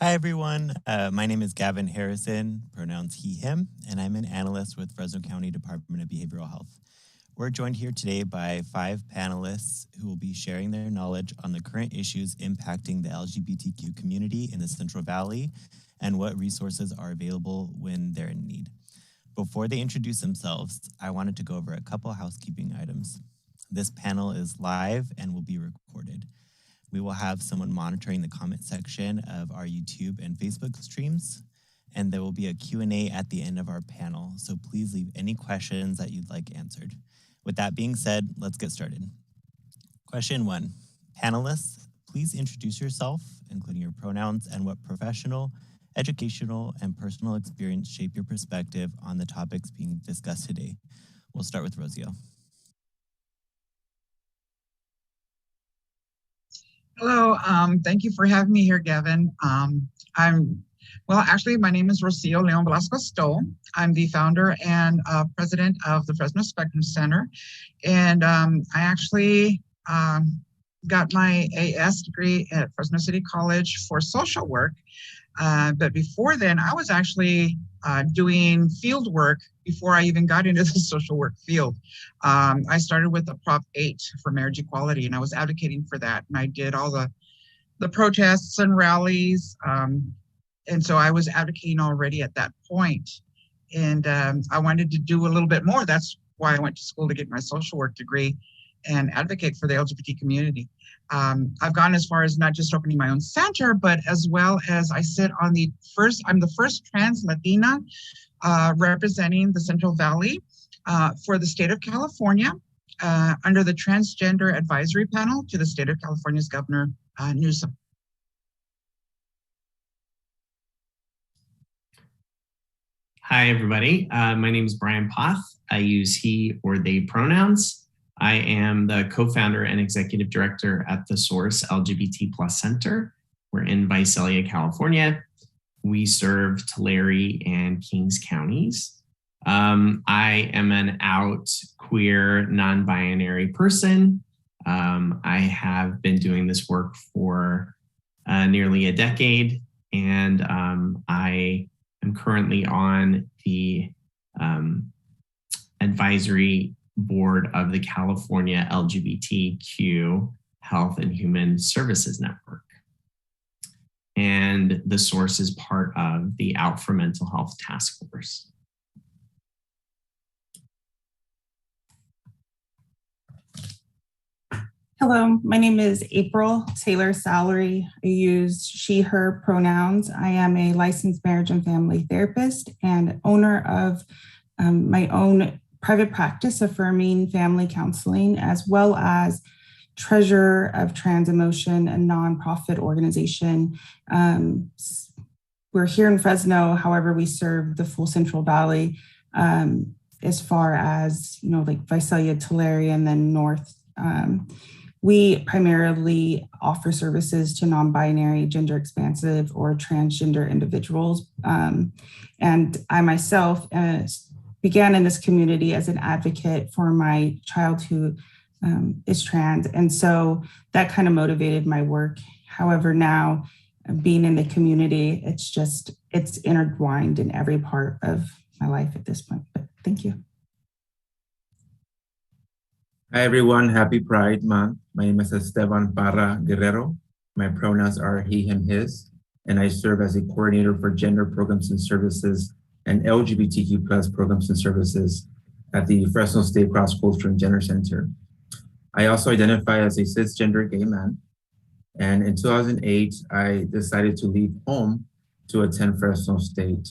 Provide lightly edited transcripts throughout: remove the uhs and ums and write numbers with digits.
Hi, everyone. My name is Gavin Harrison, pronouns he, him, and I'm an analyst with Fresno County Department of Behavioral Health. We're joined here today by 5 panelists who will be sharing their knowledge on the current issues impacting the LGBTQ community in the Central Valley and what resources are available when they're in need. Before they introduce themselves, I wanted to go over a couple housekeeping items. This panel is live and will be recorded. We will have someone monitoring the comment section of our YouTube and Facebook streams, and there will be a Q&A at the end of our panel, so please leave any questions that you'd like answered. With that being said, let's get started. Question 1. Panelists, please introduce yourself, including your pronouns and what professional, educational, and personal experience shape your perspective on the topics being discussed today. We'll start with Rosio. Hello, thank you for having me here, Gavin. Actually, my name is Léon Velasco-Stoll. I'm the founder and president of the Fresno Spectrum Center. And I actually got my AS degree at Fresno City College for social work. But before then, I was actually doing field work before I even got into the social work field. I started with a Prop 8 for marriage equality, and I was advocating for that. And I did all the protests and rallies. And so I was advocating already at that point. And I wanted to do a little bit more. That's why I went to school to get my social work degree and advocate for the LGBT community. I've gone as far as not just opening my own center, but as well as I'm the first trans Latina representing the Central Valley for the state of California under the Transgender Advisory Panel to the state of California's Governor Newsom. Hi, everybody. My name is Brian Poth. I use he or they pronouns. I am the co-founder and executive director at the Source LGBT Plus Center. We're in Visalia, California. We serve Tulare and Kings counties. I am an out queer non-binary person. I have been doing this work for nearly a decade, and I am currently on the advisory board of the California LGBTQ Health and Human Services Network. And the Source is part of the Out for Mental Health Task Force. Hello, my name is April Taylor-Salery. I use she, her pronouns. I am a licensed marriage and family therapist and owner of my own private practice, Affirming Family Counseling, as well as treasurer of Trans-E-Motion, a nonprofit organization. We're here in Fresno, however, we serve the full Central Valley as far as, like Visalia, Tulare, and then north. We primarily offer services to non-binary, gender expansive, or transgender individuals. And I myself began in this community as an advocate for my child who is trans. And so that kind of motivated my work. However, now being in the community, it's intertwined in every part of my life at this point. But thank you. Hi, everyone. Happy Pride Month. My name is Estevan Parra Guerrero. My pronouns are he, him, his, and I serve as a coordinator for gender programs and services and LGBTQ plus programs and services at the Fresno State Cross Culture and Gender Center. I also identify as a cisgender gay man. And in 2008, I decided to leave home to attend Fresno State.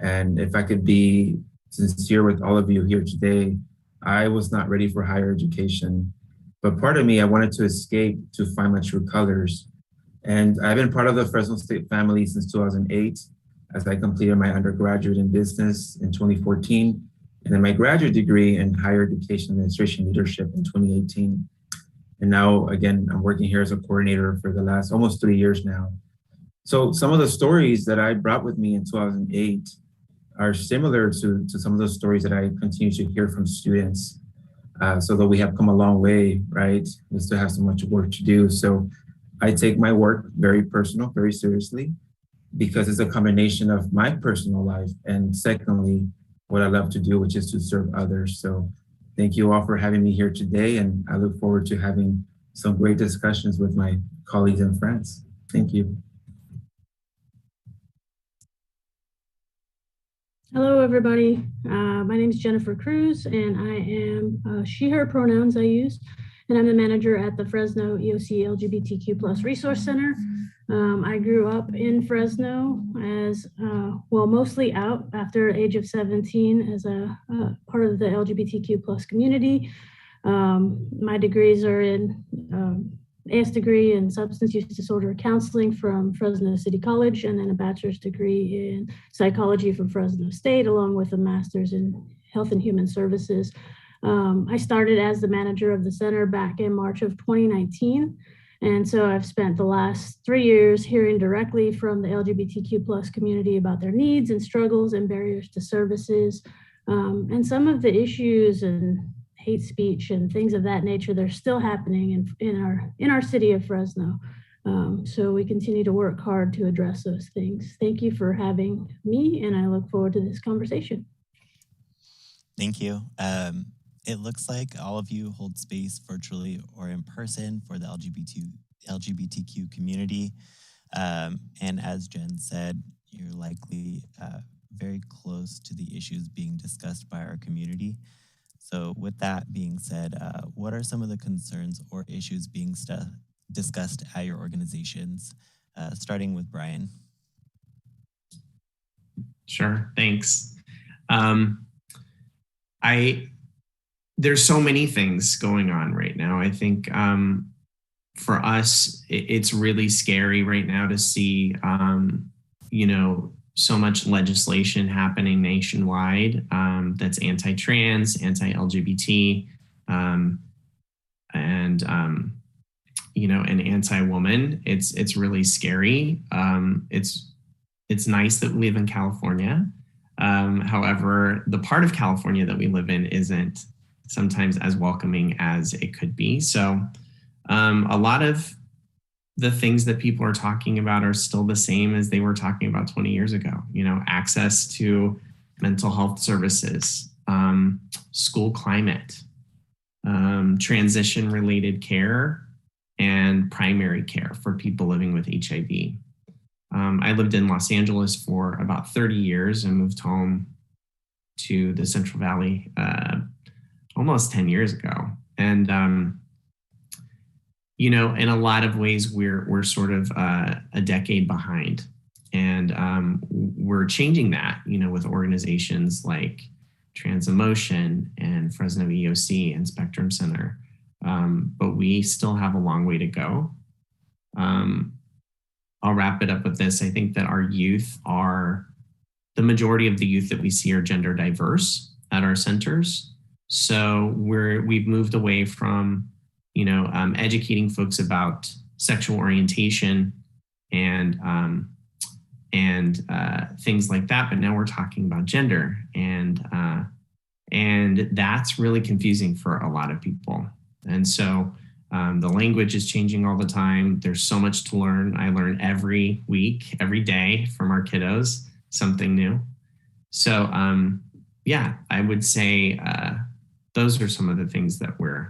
And if I could be sincere with all of you here today, I was not ready for higher education. But part of me, I wanted to escape to find my true colors. And I've been part of the Fresno State family since 2008, as I completed my undergraduate in business in 2014, and then my graduate degree in higher education administration leadership in 2018. And now, again, I'm working here as a coordinator for the last almost 3 years now. So some of the stories that I brought with me in 2008 are similar to some of those stories that I continue to hear from students. So though we have come a long way, right? We still have so much work to do. So I take my work very personal, very seriously. because it's a combination of my personal life and secondly, what I love to do, which is to serve others. So thank you all for having me here today. And I look forward to having some great discussions with my colleagues and friends. Thank you. Hello, everybody. My name is Jennifer Cruz, and I am she, her pronouns I use, and I'm the manager at the Fresno EOC LGBTQ+ Resource Center. I grew up in Fresno as, well, mostly out after the age of 17 as a part of the LGBTQ+ community. My degrees are in AS degree in substance use disorder counseling from Fresno City College, and then a bachelor's degree in psychology from Fresno State, along with a master's in health and human services. I started as the manager of the center back in March of 2019. And so I've spent the last 3 years hearing directly from the LGBTQ+ community about their needs and struggles and barriers to services, and some of the issues and hate speech and things of that nature. They're still happening in our city of Fresno. So we continue to work hard to address those things. Thank you for having me, and I look forward to this conversation. Thank you. It looks like all of you hold space virtually or in person for the LGBTQ community. And as Jen said, you're likely very close to the issues being discussed by our community. So with that being said, what are some of the concerns or issues being discussed at your organizations? Starting with Brian. Sure, thanks. There's so many things going on right now. I think for us, it's really scary right now to see, so much legislation happening nationwide that's anti-trans, anti-LGBT, and anti-woman. It's really scary. It's nice that we live in California. However, the part of California that we live in isn't sometimes as welcoming as it could be. So a lot of the things that people are talking about are still the same as they were talking about 20 years ago. Access to mental health services, school climate, transition-related care, and primary care for people living with HIV. I lived in Los Angeles for about 30 years and moved home to the Central Valley almost 10 years ago. And in a lot of ways, we're sort of a decade behind, and we're changing that. With organizations like Trans-E-Motion and Fresno EOC and Spectrum Center, but we still have a long way to go. I'll wrap it up with this. I think that our youth the majority of the youth that we see are gender diverse at our centers. So we've moved away from educating folks about sexual orientation and things like that. But now we're talking about gender, and that's really confusing for a lot of people. And so the language is changing all the time. There's so much to learn. I learn every week, every day from our kiddos, something new. So I would say those are some of the things that we're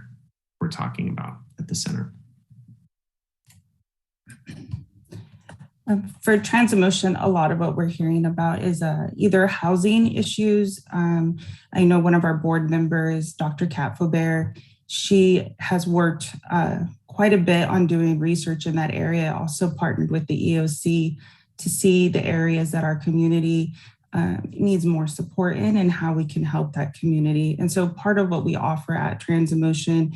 talking about at the center. For Trans-E-Motion, a lot of what we're hearing about is either housing issues. I know one of our board members, Dr. Kat Faubert, she has worked quite a bit on doing research in that area, also partnered with the EOC to see the areas that our community needs more support in and how we can help that community. And so part of what we offer at Trans-E-Motion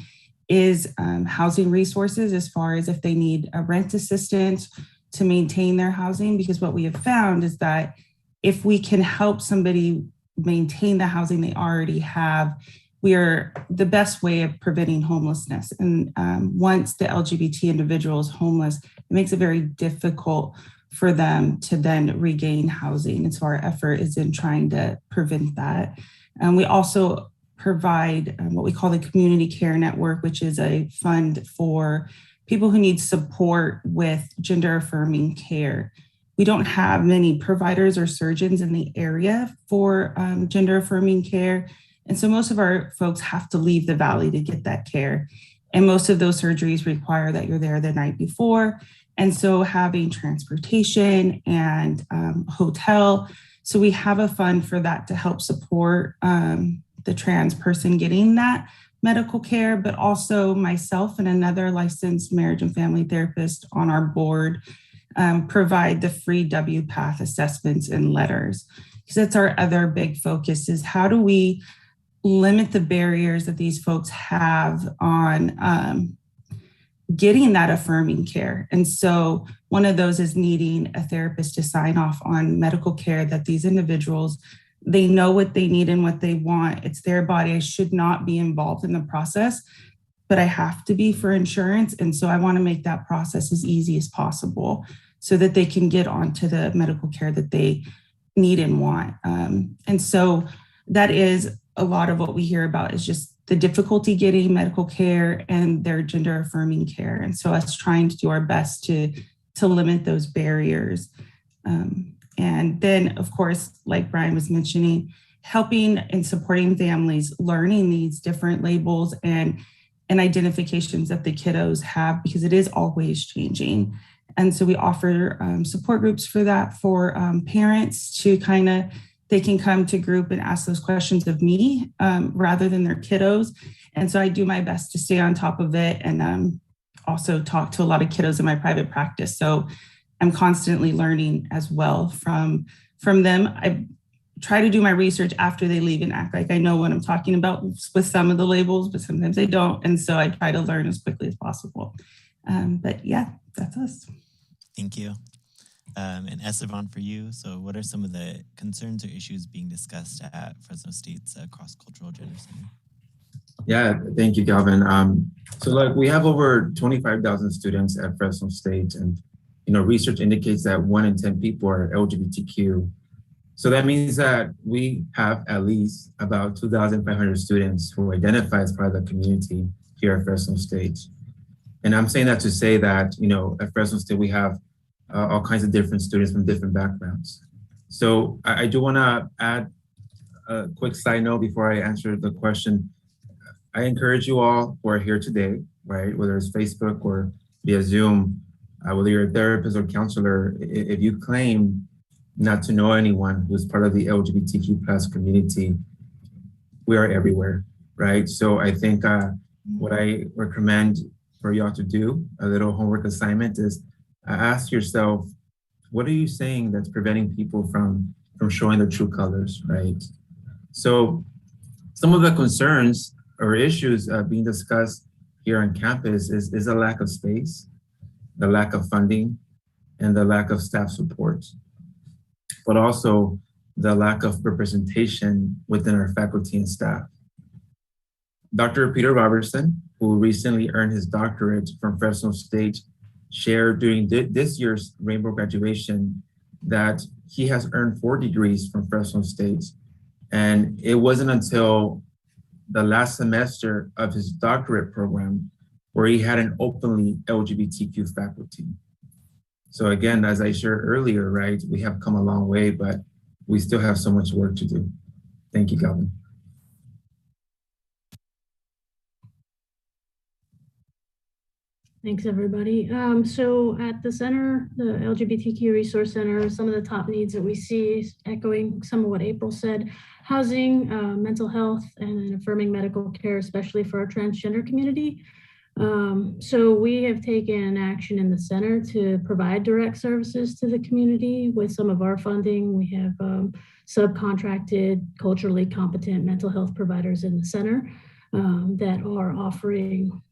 is housing resources, as far as if they need a rent assistance to maintain their housing, because what we have found is that if we can help somebody maintain the housing they already have, we are the best way of preventing homelessness. And once the LGBT individual is homeless, it makes it very difficult for them to then regain housing. And so our effort is in trying to prevent that. And we also provide what we call the Community Care Network, which is a fund for people who need support with gender affirming care. we don't have many providers or surgeons in the area for gender affirming care. And so most of our folks have to leave the Valley to get that care. And most of those surgeries require that you're there the night before. And so having transportation and hotel. So we have a fund for that to help support the trans person getting that medical care, but also myself and another licensed marriage and family therapist on our board provide the free WPATH assessments and letters. Because that's our other big focus is how do we limit the barriers that these folks have on getting that affirming care. And so one of those is needing a therapist to sign off on medical care that these individuals, they know what they need and what they want. It's their body. I should not be involved in the process, but I have to be for insurance. And so I want to make that process as easy as possible so that they can get onto the medical care that they need and want. And so that is a lot of what we hear about is just the difficulty getting medical care and their gender affirming care. And so us trying to do our best to limit those barriers. And then, of course, like Brian was mentioning, helping and supporting families learning these different labels and identifications that the kiddos have, because it is always changing. And so we offer support groups for that for parents to they can come to group and ask those questions of me rather than their kiddos. And so I do my best to stay on top of it and also talk to a lot of kiddos in my private practice. So I'm constantly learning as well from them. I try to do my research after they leave and act like I know what I'm talking about with some of the labels, but sometimes I don't. And so I try to learn as quickly as possible. But yeah, that's us. Thank you. And Estevan, for you, so what are some of the concerns or issues being discussed at Fresno State's Cross-Cultural Gender Center? Yeah, thank you, Galvin. So look, we have over 25,000 students at Fresno State, and research indicates that 1 in 10 people are LGBTQ. So that means that we have at least about 2,500 students who identify as part of the community here at Fresno State. And I'm saying that to say that, at Fresno State, we have all kinds of different students from different backgrounds. So I do want to add a quick side note before I answer the question. I encourage you all who are here today, right, whether it's Facebook or via Zoom, whether you're a therapist or counselor, if you claim not to know anyone who's part of the LGBTQ plus community, we are everywhere, right? So I think what I recommend for y'all to do, a little homework assignment, is ask yourself, what are you saying that's preventing people from showing their true colors, right? So some of the concerns or issues being discussed here on campus is a lack of space, the lack of funding, and the lack of staff support, but also the lack of representation within our faculty and staff. Dr. Peter Robertson, who recently earned his doctorate from Fresno State, shared during this year's Rainbow graduation that he has earned 4 degrees from Fresno State. And it wasn't until the last semester of his doctorate program where he had an openly LGBTQ faculty. So again, as I shared earlier, right, we have come a long way, but we still have so much work to do. Thank you, Galvin. Thanks, everybody. So at the center, the LGBTQ Resource Center, some of the top needs that we see, echoing some of what April said, housing, mental health, and then affirming medical care, especially for our transgender community. So we have taken action in the center to provide direct services to the community with some of our funding. We have subcontracted, culturally competent mental health providers in the center that are offering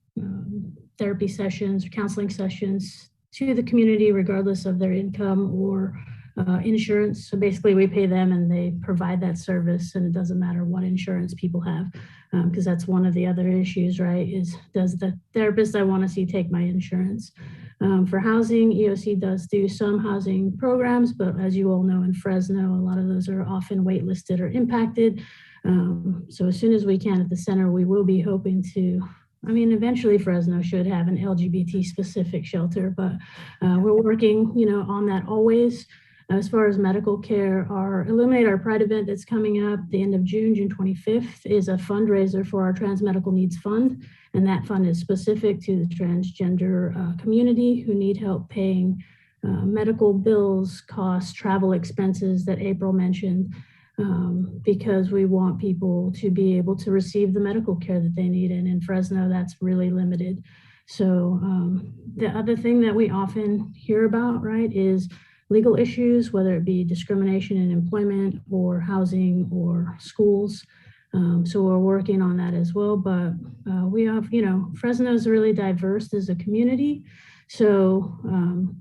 therapy sessions or counseling sessions to the community, regardless of their income or insurance. So basically we pay them and they provide that service, and it doesn't matter what insurance people have, because that's one of the other issues, right? Is, does the therapist I want to see take my insurance? For housing, EOC does do some housing programs, but as you all know, in Fresno, a lot of those are often waitlisted or impacted. So as soon as we can at the center, we will be hoping to I mean, eventually Fresno should have an LGBT specific shelter, but we're working, on that always. As far as medical care, our Illuminate Our Pride event that's coming up the end of June 25th, is a fundraiser for our Trans Medical Needs Fund. And that fund is specific to the transgender community who need help paying medical bills, costs, travel expenses that April mentioned, because we want people to be able to receive the medical care that they need. And in Fresno, that's really limited. So the other thing that we often hear about, right, is legal issues, whether it be discrimination in employment or housing or schools. So we're working on that as well. But we have, Fresno is really diverse as a community. So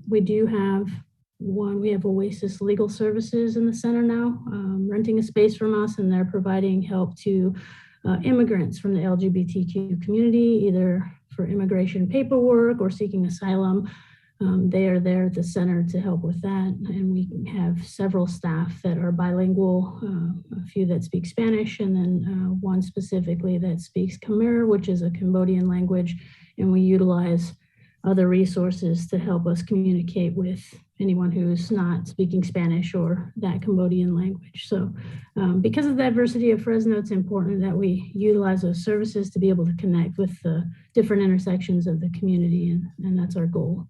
we do have we have Oasis Legal Services in the center now, renting a space from us, and they're providing help to immigrants from the LGBTQ community, either for immigration paperwork or seeking asylum. They are there at the center to help with that. And we have several staff that are bilingual, a few that speak Spanish, and then one specifically that speaks Khmer, which is a Cambodian language. And we utilize other resources to help us communicate with anyone who's not speaking Spanish or that Cambodian language. So because of the diversity of Fresno, it's important that we utilize those services to be able to connect with the different intersections of the community, and that's our goal.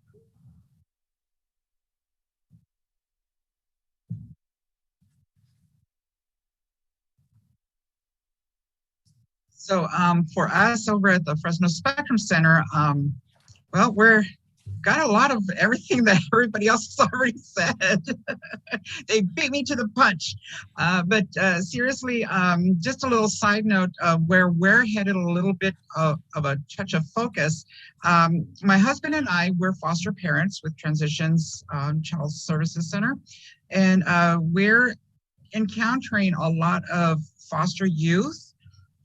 So for us over at the Fresno Spectrum Center, well, we're got a lot of everything that everybody else has already said. They beat me to the punch. But seriously, just a little side note of where we're headed, a little bit of a touch of focus. My husband and I, we're foster parents with Transitions Child Services Center. And we're encountering a lot of foster youth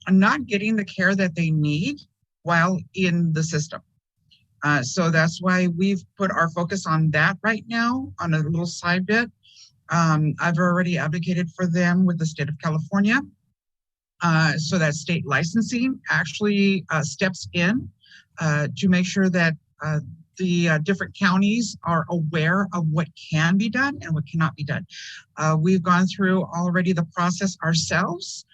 not getting the care that they need while in the system. So that's why we've put our focus on that right now on a little side bit. I've already advocated for them with the state of California. So that state licensing actually steps in to make sure that the different counties are aware of what can be done and what cannot be done. We've gone through already the process ourselves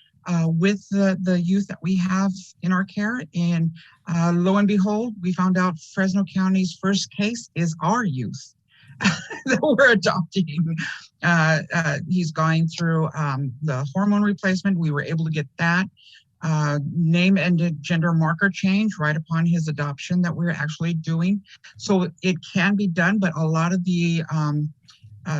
with the youth that we have in our care. And lo and behold, we found out Fresno County's first case is our youth that we're adopting. He's going through the hormone replacement. We were able to get that name and gender marker change right upon his adoption that we're actually doing. So it can be done, but a lot of the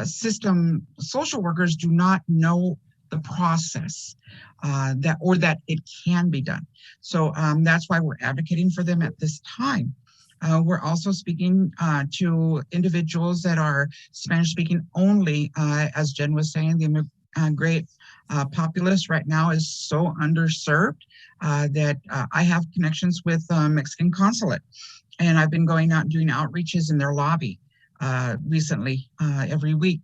system social workers do not know the process that it can be done. So that's why we're advocating for them at this time. We're also speaking to individuals that are Spanish speaking only. As Jen was saying, the great populace right now is so underserved that I have connections with Mexican consulate, and I've been going out and doing outreaches in their lobby recently every week,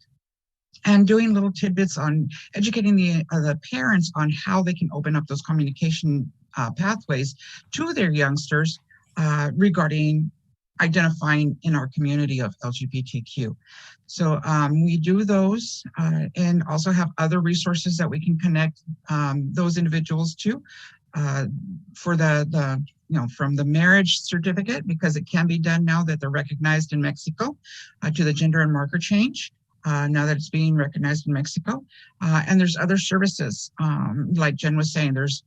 and doing little tidbits on educating the parents on how they can open up those communication pathways to their youngsters regarding identifying in our community of LGBTQ. So we do those and also have other resources that we can connect those individuals to for the from the marriage certificate, because it can be done now that they're recognized in Mexico, to the gender and marker change. Now that it's being recognized in Mexico. And there's other services, like Jen was saying, there's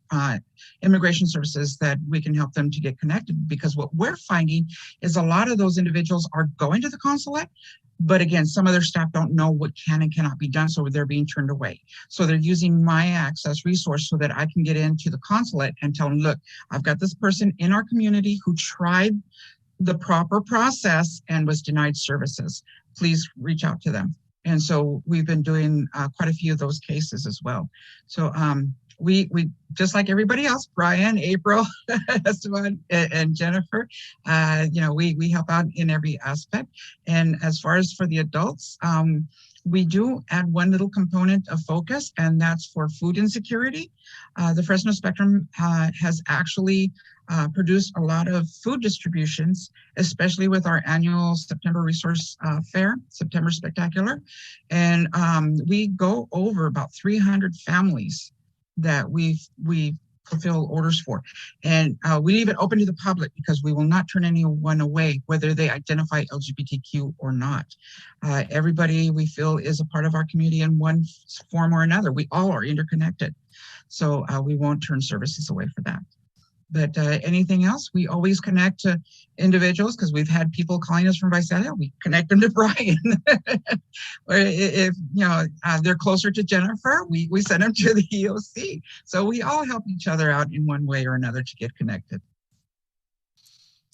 immigration services that we can help them to get connected, because what we're finding is a lot of those individuals are going to the consulate, but again, some of their staff don't know what can and cannot be done, so they're being turned away. So they're using my access resource so that I can get into the consulate and tell them, look, I've got this person in our community who tried the proper process and was denied services. Please reach out to them. And so we've been doing quite a few of those cases as well. So we just like everybody else, Brian, April, Estevan, and Jennifer, we help out in every aspect. And as far as for the adults, we do add one little component of focus, and that's for food insecurity. The Fresno Spectrum has actually produced a lot of food distributions, especially with our annual September Resource Fair, September Spectacular. And we go over about 300 families that we fulfill orders for. And we leave it open to the public because we will not turn anyone away, whether they identify LGBTQ or not. Everybody we feel is a part of our community in one form or another. We all are interconnected. So we won't turn services away for that. But anything else, we always connect to individuals because we've had people calling us from Visalia. We connect them to Brian. Or if they're closer to Jennifer, we send them to the EOC. So we all help each other out in one way or another to get connected.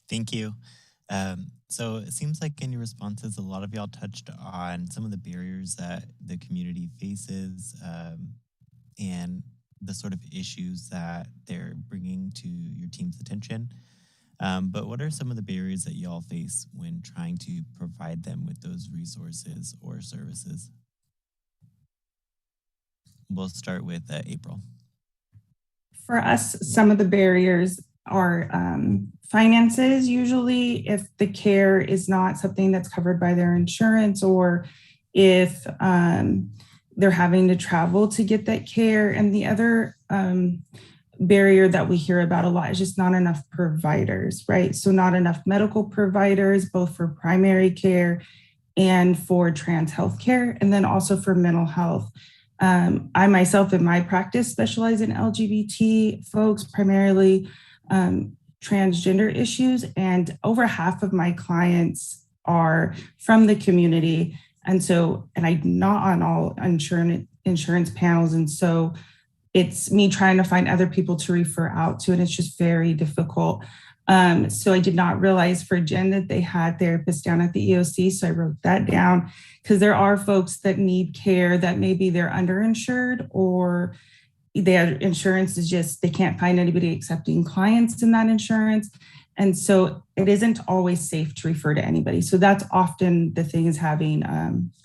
Thank you. So it seems like in your responses, a lot of y'all touched on some of the barriers that the community faces and the sort of issues that they're bringing to your team's attention. But what are some of the barriers that y'all face when trying to provide them with those resources or services? We'll start with April. For us, some of the barriers are finances. Usually, if the care is not something that's covered by their insurance, or if they're having to travel to get that care. And the other barrier that we hear about a lot is just not enough providers, right? So not enough medical providers, both for primary care and for trans health care, and then also for mental health. I myself in my practice specialize in LGBT folks, primarily transgender issues, and over half of my clients are from the community. And I'm not on all insurance panels. And so it's me trying to find other people to refer out to, and it's just very difficult. So I did not realize for Jen that they had therapists down at the EOC. So I wrote that down because there are folks that need care that maybe they're underinsured, or their insurance is just, they can't find anybody accepting clients in that insurance. And so it isn't always safe to refer to anybody. So that's often the thing, is having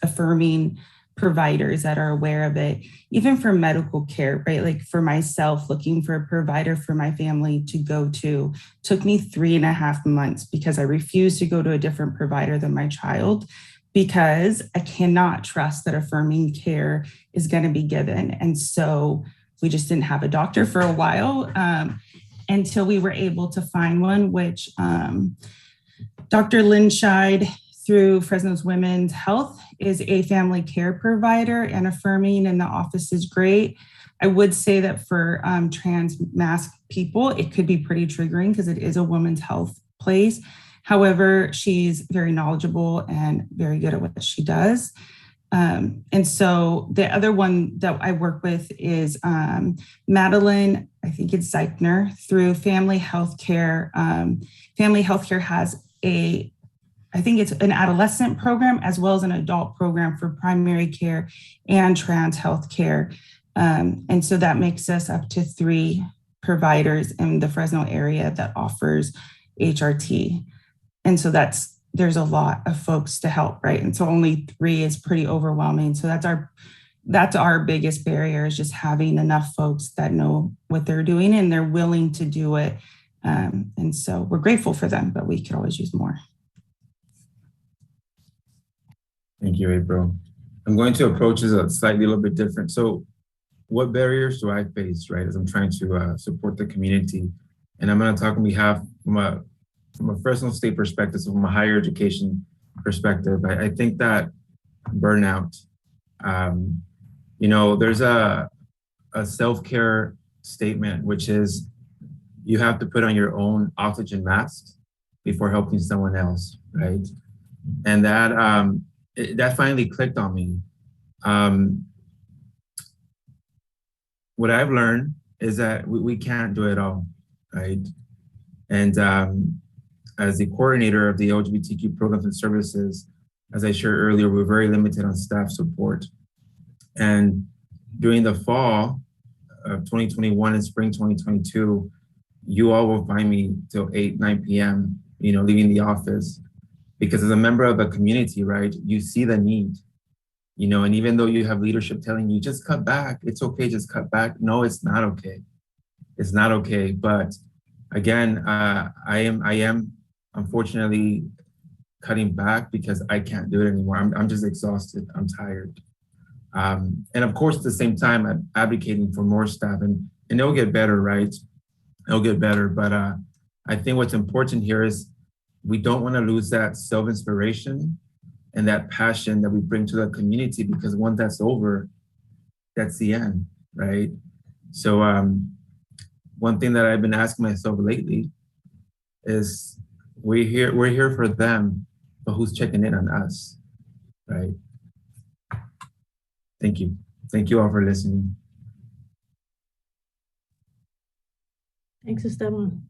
affirming providers that are aware of it, even for medical care, right? Like for myself, looking for a provider for my family to go to took me 3.5 months because I refused to go to a different provider than my child, because I cannot trust that affirming care is going to be given. And so we just didn't have a doctor for a while. Until we were able to find one, which Dr. Lynn Scheid through Fresno's Women's Health is a family care provider, and affirming in the office is great. I would say that for trans masked people, it could be pretty triggering because it is a women's health place. However, she's very knowledgeable and very good at what she does. And so the other one that I work with is Madeline, I think it's Zeichner, through Family Healthcare. Family Healthcare has I think it's an adolescent program as well as an adult program for primary care and trans health care. And so that makes us up to 3 providers in the Fresno area that offers HRT. And so there's a lot of folks to help, right? And so only 3 is pretty overwhelming. So that's our biggest barrier, is just having enough folks that know what they're doing and they're willing to do it. And so we're grateful for them, but we could always use more. Thank you, April. I'm going to approach this a little bit different. So what barriers do I face, right, as I'm trying to support the community? And I'm going to talk on behalf from a Fresno State perspective, so from a higher education perspective. I think that burnout, there's a self-care statement, which is you have to put on your own oxygen mask before helping someone else, right? And that finally clicked on me. What I've learned is that we can't do it all, right? And as the coordinator of the LGBTQ programs and services, as I shared earlier, we're very limited on staff support. And during the fall of 2021 and spring 2022, you all will find me till 9 p.m., leaving the office. Because as a member of a community, right, you see the need. And even though you have leadership telling you, just cut back, it's okay, just cut back. No, it's not okay. It's not okay. But again, I am unfortunately cutting back because I can't do it anymore. I'm just exhausted. I'm tired. And of course, at the same time, I'm advocating for more staff, and it'll get better, right? It'll get better. But I think what's important here is we don't want to lose that self-inspiration and that passion that we bring to the community, because once that's over, that's the end, right? So one thing that I've been asking myself lately is we're here for them, but who's checking in on us, right? Thank you. Thank you all for listening. Thanks, Esteban.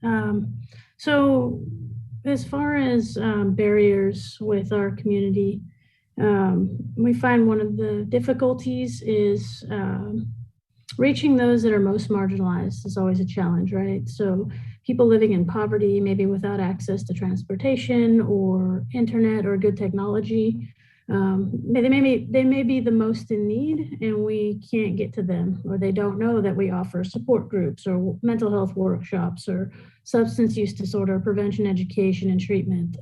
So as far as barriers with our community, we find one of the difficulties is reaching those that are most marginalized is always a challenge, right? So people living in poverty, maybe without access to transportation or internet or good technology, they may be the most in need, and we can't get to them, or they don't know that we offer support groups or mental health workshops or substance use disorder prevention, education, and treatment.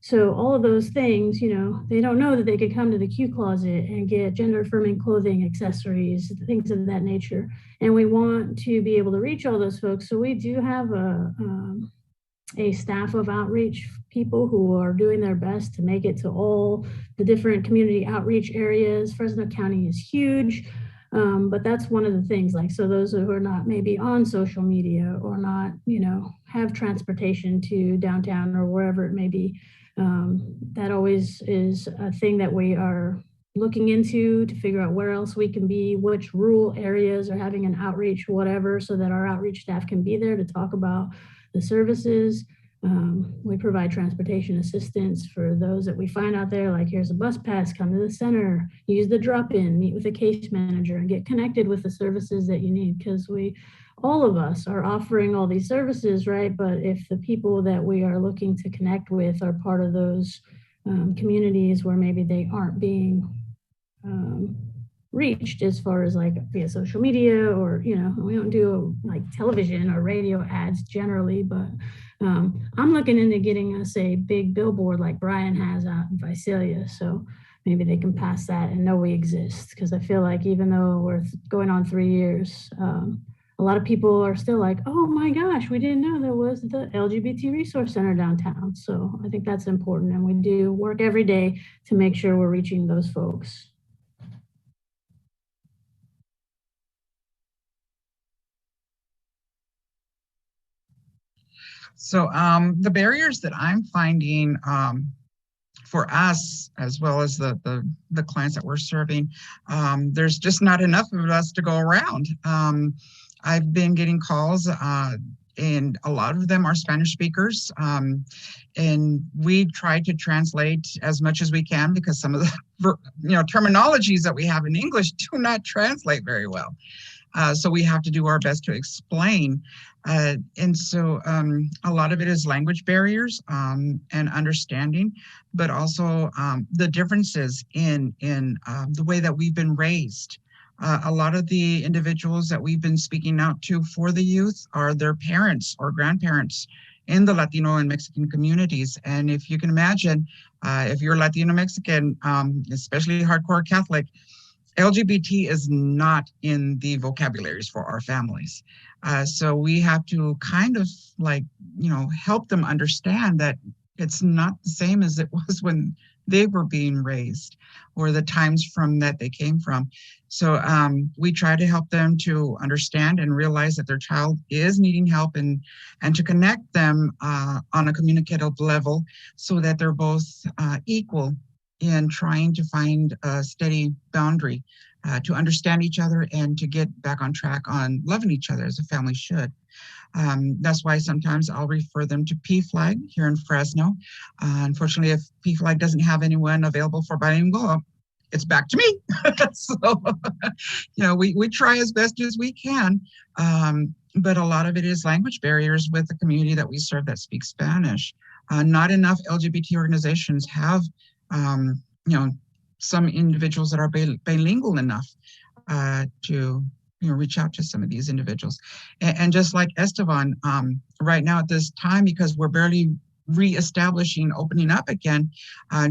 So all of those things, they don't know that they could come to the Q closet and get gender affirming clothing, accessories, things of that nature. And we want to be able to reach all those folks. So we do have a staff of outreach people who are doing their best to make it to all the different community outreach areas. Fresno County is huge, but that's one of the things, so those who are not maybe on social media or not, have transportation to downtown or wherever it may be, that always is a thing that we are looking into to figure out where else we can be, which rural areas are having an outreach, whatever, so that our outreach staff can be there to talk about the services. We provide transportation assistance for those that we find out there, like here's a bus pass, come to the center, use the drop-in, meet with a case manager, and get connected with the services that you need, because all of us are offering all these services, right? But if the people that we are looking to connect with are part of those communities where maybe they aren't being reached as far as via social media, or we don't do television or radio ads generally, but I'm looking into getting us a big billboard like Brian has out in Visalia, so maybe they can pass that and know we exist, because I feel like even though we're going on 3 years, a lot of people are still like, oh my gosh, we didn't know there was the LGBT Resource Center downtown. So I think that's important, and we do work every day to make sure we're reaching those folks. So the barriers that I'm finding for us, as well as the clients that we're serving, there's just not enough of us to go around. I've been getting calls, and a lot of them are Spanish speakers, and we try to translate as much as we can, because some of the terminologies that we have in English do not translate very well. So we have to do our best to explain. And so a lot of it is language barriers and understanding, but also the differences in the way that we've been raised. A lot of the individuals that we've been speaking out to for the youth are their parents or grandparents in the Latino and Mexican communities. And if you can imagine, if you're Latino Mexican, especially hardcore Catholic, LGBT is not in the vocabularies for our families. So we have to kind of help them understand that it's not the same as it was when they were being raised, or the times from that they came from. So we try to help them to understand and realize that their child is needing help, and to connect them on a communicative level, so that they're both equal in trying to find a steady boundary to understand each other and to get back on track on loving each other as a family should. That's why sometimes I'll refer them to PFLAG here in Fresno. Unfortunately, if PFLAG doesn't have anyone available for bilingual, it's back to me. So, we try as best as we can, but a lot of it is language barriers with the community that we serve that speaks Spanish. Not enough LGBT organizations have, some individuals that are bilingual enough to reach out to some of these individuals. And just like Estevan, right now at this time, because we're barely reestablishing, opening up again,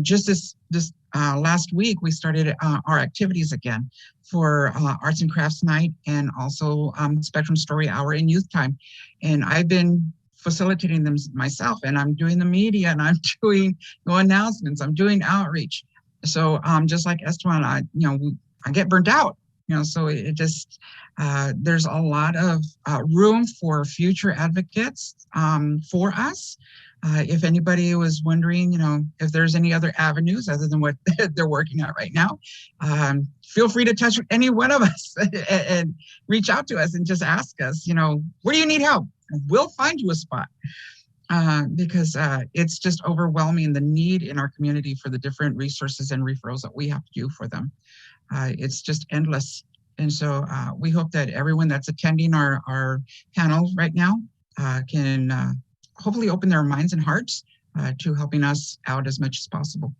just this last week, we started our activities again for Arts and Crafts Night and also Spectrum Story Hour and Youth Time. And I've been facilitating them myself, and I'm doing the media, and I'm doing announcements, I'm doing outreach. So just like Esteban, I get burnt out. So it just, there's a lot of room for future advocates for us. If anybody was wondering, if there's any other avenues other than what they're working at right now, feel free to touch any one of us and reach out to us and just ask us, where do you need help? We'll find you a spot. Because it's just overwhelming, the need in our community for the different resources and referrals that we have to do for them. It's just endless. And so we hope that everyone that's attending our panel right now can hopefully open their minds and hearts to helping us out as much as possible.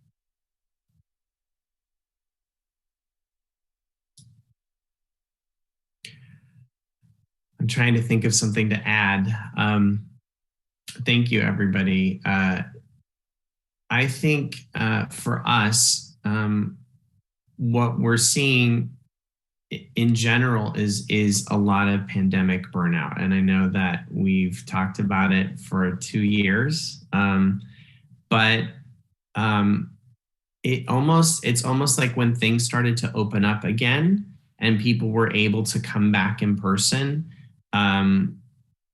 I'm trying to think of something to add. Thank you, everybody. I think for us, what we're seeing in general is a lot of pandemic burnout. And I know that we've talked about it for 2 years, but it's almost like when things started to open up again and people were able to come back in person,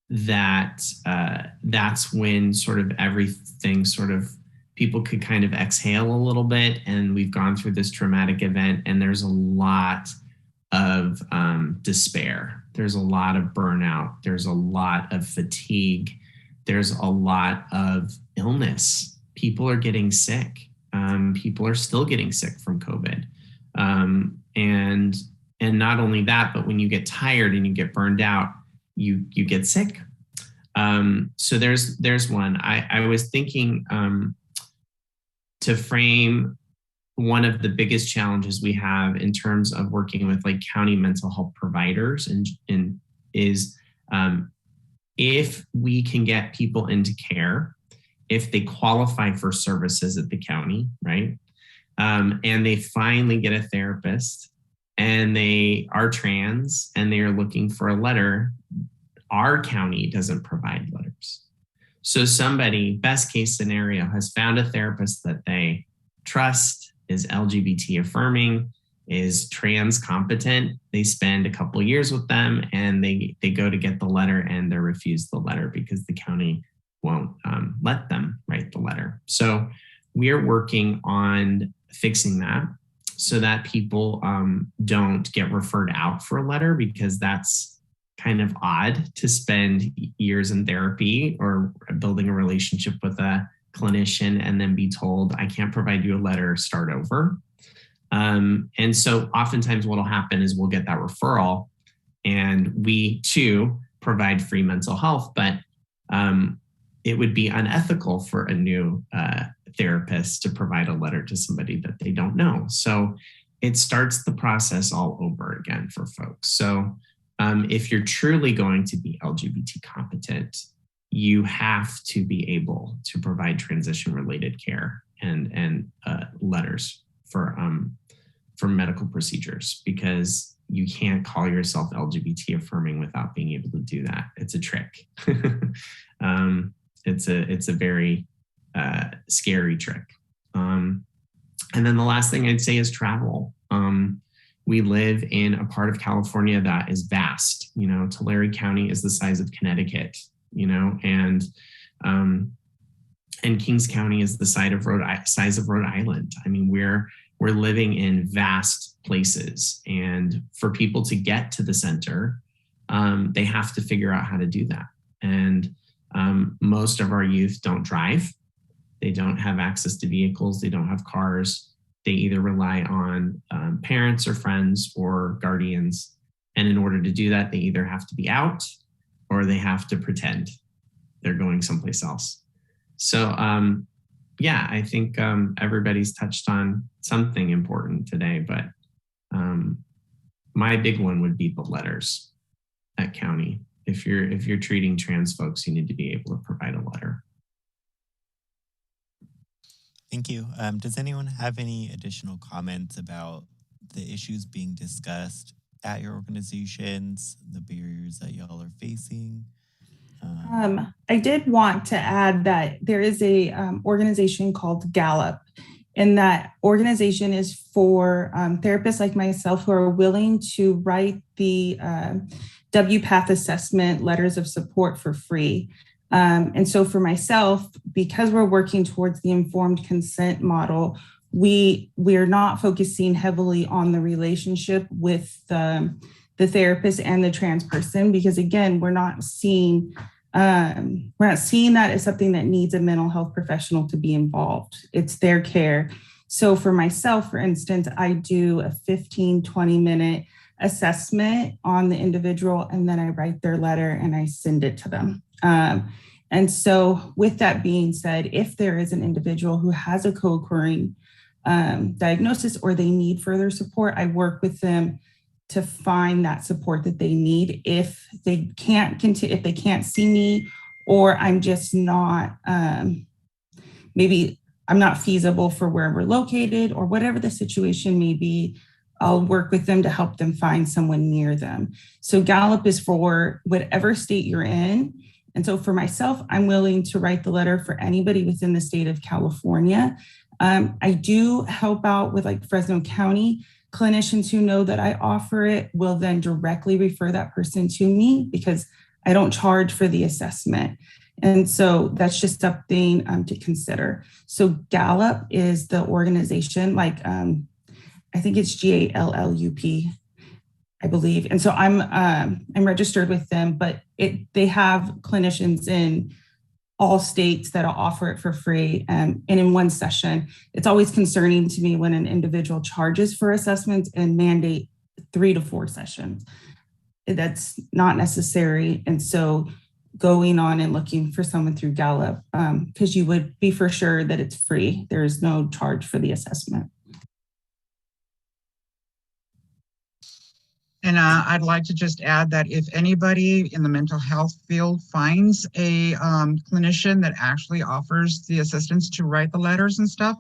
that's when sort of everything people could kind of exhale a little bit. And we've gone through this traumatic event, and there's a lot of despair. There's a lot of burnout. There's a lot of fatigue. There's a lot of illness. People are getting sick. People are still getting sick from COVID. And not only that, but when you get tired and you get burned out, you get sick. So there's one. I was thinking to frame one of the biggest challenges we have in terms of working with like county mental health providers and is if we can get people into care, if they qualify for services at the county, right? And they finally get a therapist and they are trans and they are looking for a letter, our county doesn't provide letters. So somebody, best case scenario, has found a therapist that they trust, is LGBT affirming, is trans competent. They spend a couple of years with them and they go to get the letter and they're refused the letter because the county won't let them write the letter. So we're working on fixing that so that people don't get referred out for a letter, because that's kind of odd to spend years in therapy or building a relationship with a clinician and then be told, I can't provide you a letter, start over. And so oftentimes what'll happen is we'll get that referral and we too provide free mental health, but it would be unethical for a new therapist to provide a letter to somebody that they don't know. So it starts the process all over again for folks. So if you're truly going to be LGBT competent, you have to be able to provide transition-related care and letters for medical procedures, because you can't call yourself LGBT affirming without being able to do that. It's a trick. It's a very scary trick. And then the last thing I'd say is travel. We live in a part of California that is vast. You know, Tulare County is the size of Connecticut, you know, and Kings County is the size of Rhode Island. I mean, we're living in vast places, and for people to get to the center, they have to figure out how to do that. And most of our youth don't drive. They don't have access to vehicles. They don't have cars. They either rely on parents or friends or guardians. And in order to do that, they either have to be out or they have to pretend they're going someplace else. So yeah, I think everybody's touched on something important today, but my big one would be the letters at county. If you're treating trans folks, you need to be able to provide a letter. Thank you. Does anyone have any additional comments about the issues being discussed at your organizations, the barriers that y'all are facing? I did want to add that there is a organization called Gallup, and that organization is for therapists like myself who are willing to write the WPATH assessment letters of support for free. And so for myself, because we're working towards the informed consent model, we're not focusing heavily on the relationship with the therapist and the trans person, because again, we're not seeing that as something that needs a mental health professional to be involved. It's their care. So for myself, for instance, I do a 15, 20-minute assessment on the individual, and then I write their letter and I send it to them. And so with that being said, if there is an individual who has a co-occurring diagnosis or they need further support, I work with them to find that support that they need. If they can't see me, or I'm just not, maybe I'm not feasible for where we're located, or whatever the situation may be, I'll work with them to help them find someone near them. So Gallup is for whatever state you're in. And so for myself, I'm willing to write the letter for anybody within the state of California. I do help out with like Fresno County. Clinicians who know that I offer it will then directly refer that person to me, because I don't charge for the assessment. And so that's just something to consider. So Gallup is the organization, like I think it's GALLUP, I believe. And so I'm registered with them, but they have clinicians in all states that'll offer it for free. And in one session, it's always concerning to me when an individual charges for assessments and mandate 3 to 4 sessions. That's not necessary. And so going on and looking for someone through Gallup, because you would be for sure that it's free. There is no charge for the assessment. And I'd like to just add that if anybody in the mental health field finds a clinician that actually offers the assistance to write the letters and stuff,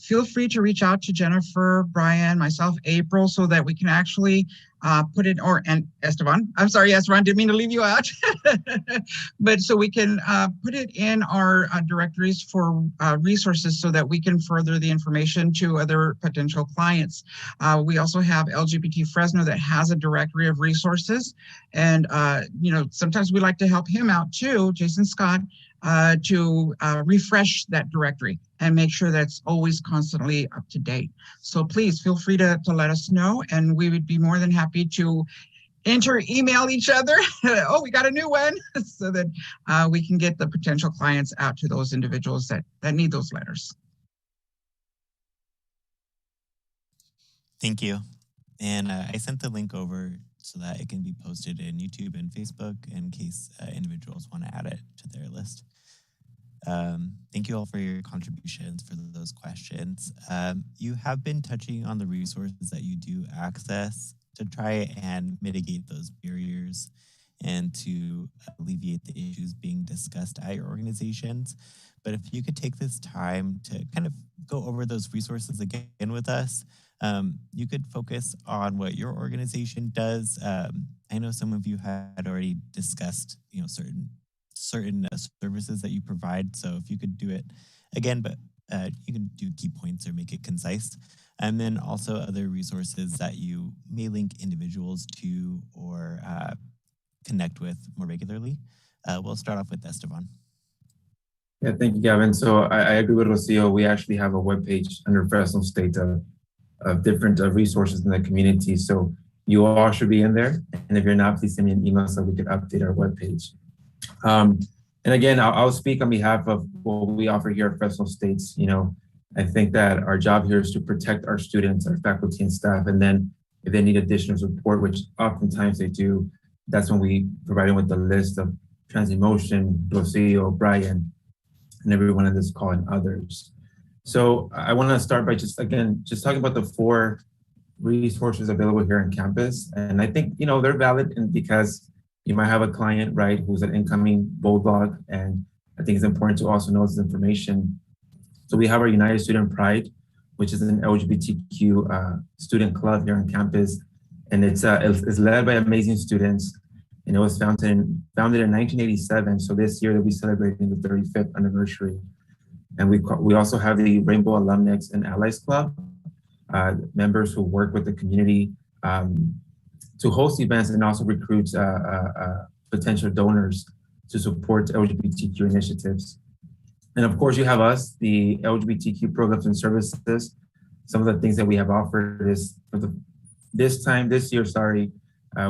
feel free to reach out to Jennifer, Brian, myself, April, so that we can actually put it, and Estevan, I'm sorry, Estevan, didn't mean to leave you out. But so we can put it in our directories for resources so that we can further the information to other potential clients. We also have LGBT Fresno that has a directory of resources. And, sometimes we like to help him out too, Jason Scott, to refresh that directory and make sure that's always constantly up to date. So please feel free to let us know, and we would be more than happy to email each other. Oh, we got a new one, so that we can get the potential clients out to those individuals that need those letters. Thank you. And I sent the link over so that it can be posted in YouTube and Facebook in case individuals want to add it to their list. Thank you all for your contributions for those questions. You have been touching on the resources that you do access to try and mitigate those barriers and to alleviate the issues being discussed at your organizations. But if you could take this time to kind of go over those resources again with us, you could focus on what your organization does. I know some of you had already discussed, certain services that you provide. So if you could do it again, but you can do key points or make it concise. And then also other resources that you may link individuals to or connect with more regularly. We'll start off with Estevan. Yeah, thank you, Gavin. So I agree with Rocio. We actually have a webpage under Fresno State of different resources in the community. So you all should be in there. And if you're not, please send me an email so we can update our webpage. And again, I'll speak on behalf of what we offer here at Fresno State. I think that our job here is to protect our students, our faculty and staff. And then if they need additional support, which oftentimes they do, that's when we provide them with the list of Trans-E-Motion, Rocio, Brian, and everyone on this call and others. So I want to start by just talking about the 4 resources available here on campus. And I think, they're valid because you might have a client, right, who's an incoming Bulldog, and I think it's important to also know this information. So we have our United Student Pride, which is an LGBTQ student club here on campus, and it's led by amazing students, and it was founded in 1987. So this year they'll be celebrating the 35th anniversary. And we also have the Rainbow Alumnics and Allies Club, members who work with the community to host events and also recruit potential donors to support LGBTQ initiatives. And of course, you have us, the LGBTQ programs and services. Some of the things that we have offered is this year,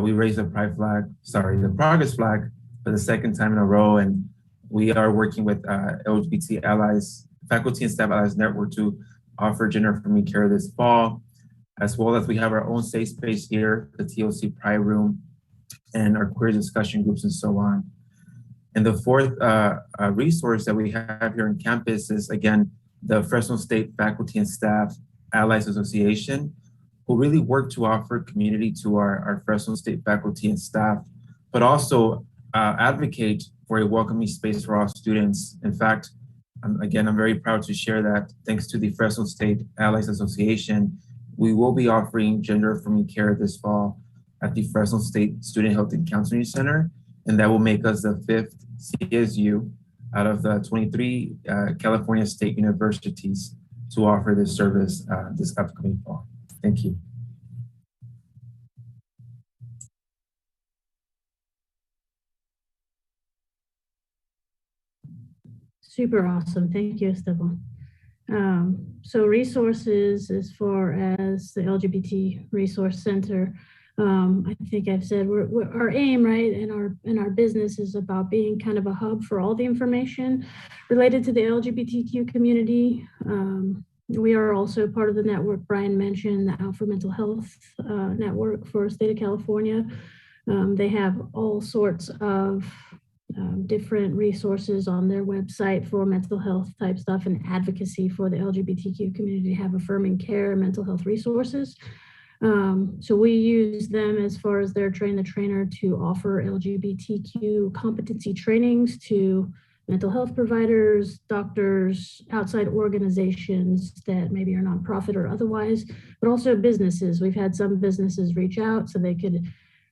we raised the the progress flag for the 2nd time in a row. And we are working with LGBT allies, faculty and staff allies network to offer gender affirming care this fall, as well as we have our own safe space here, the TOC Pride Room, and our queer discussion groups and so on. And the 4th resource that we have here on campus is, again, the Fresno State Faculty and Staff Allies Association, who really work to offer community to our Fresno State faculty and staff, but also advocate for a welcoming space for all students. In fact, I'm very proud to share that thanks to the Fresno State Allies Association, we will be offering gender affirming care this fall at the Fresno State Student Health and Counseling Center, and that will make us the 5th CSU out of the 23 California state universities to offer this service this upcoming fall. Thank you. Super awesome. Thank you, Estevan. So resources as far as the LGBT Resource Center, I think I've said our aim, right, in our business is about being kind of a hub for all the information related to the LGBTQ community. We are also part of the network Brian mentioned, the Out for Mental Health network for the state of California. They have all sorts of different resources on their website for mental health type stuff and advocacy for the LGBTQ community. Have affirming care, mental health resources. So we use them as far as their train the trainer to offer LGBTQ competency trainings to mental health providers, doctors, outside organizations that maybe are nonprofit or otherwise, but also businesses. We've had some businesses reach out so they could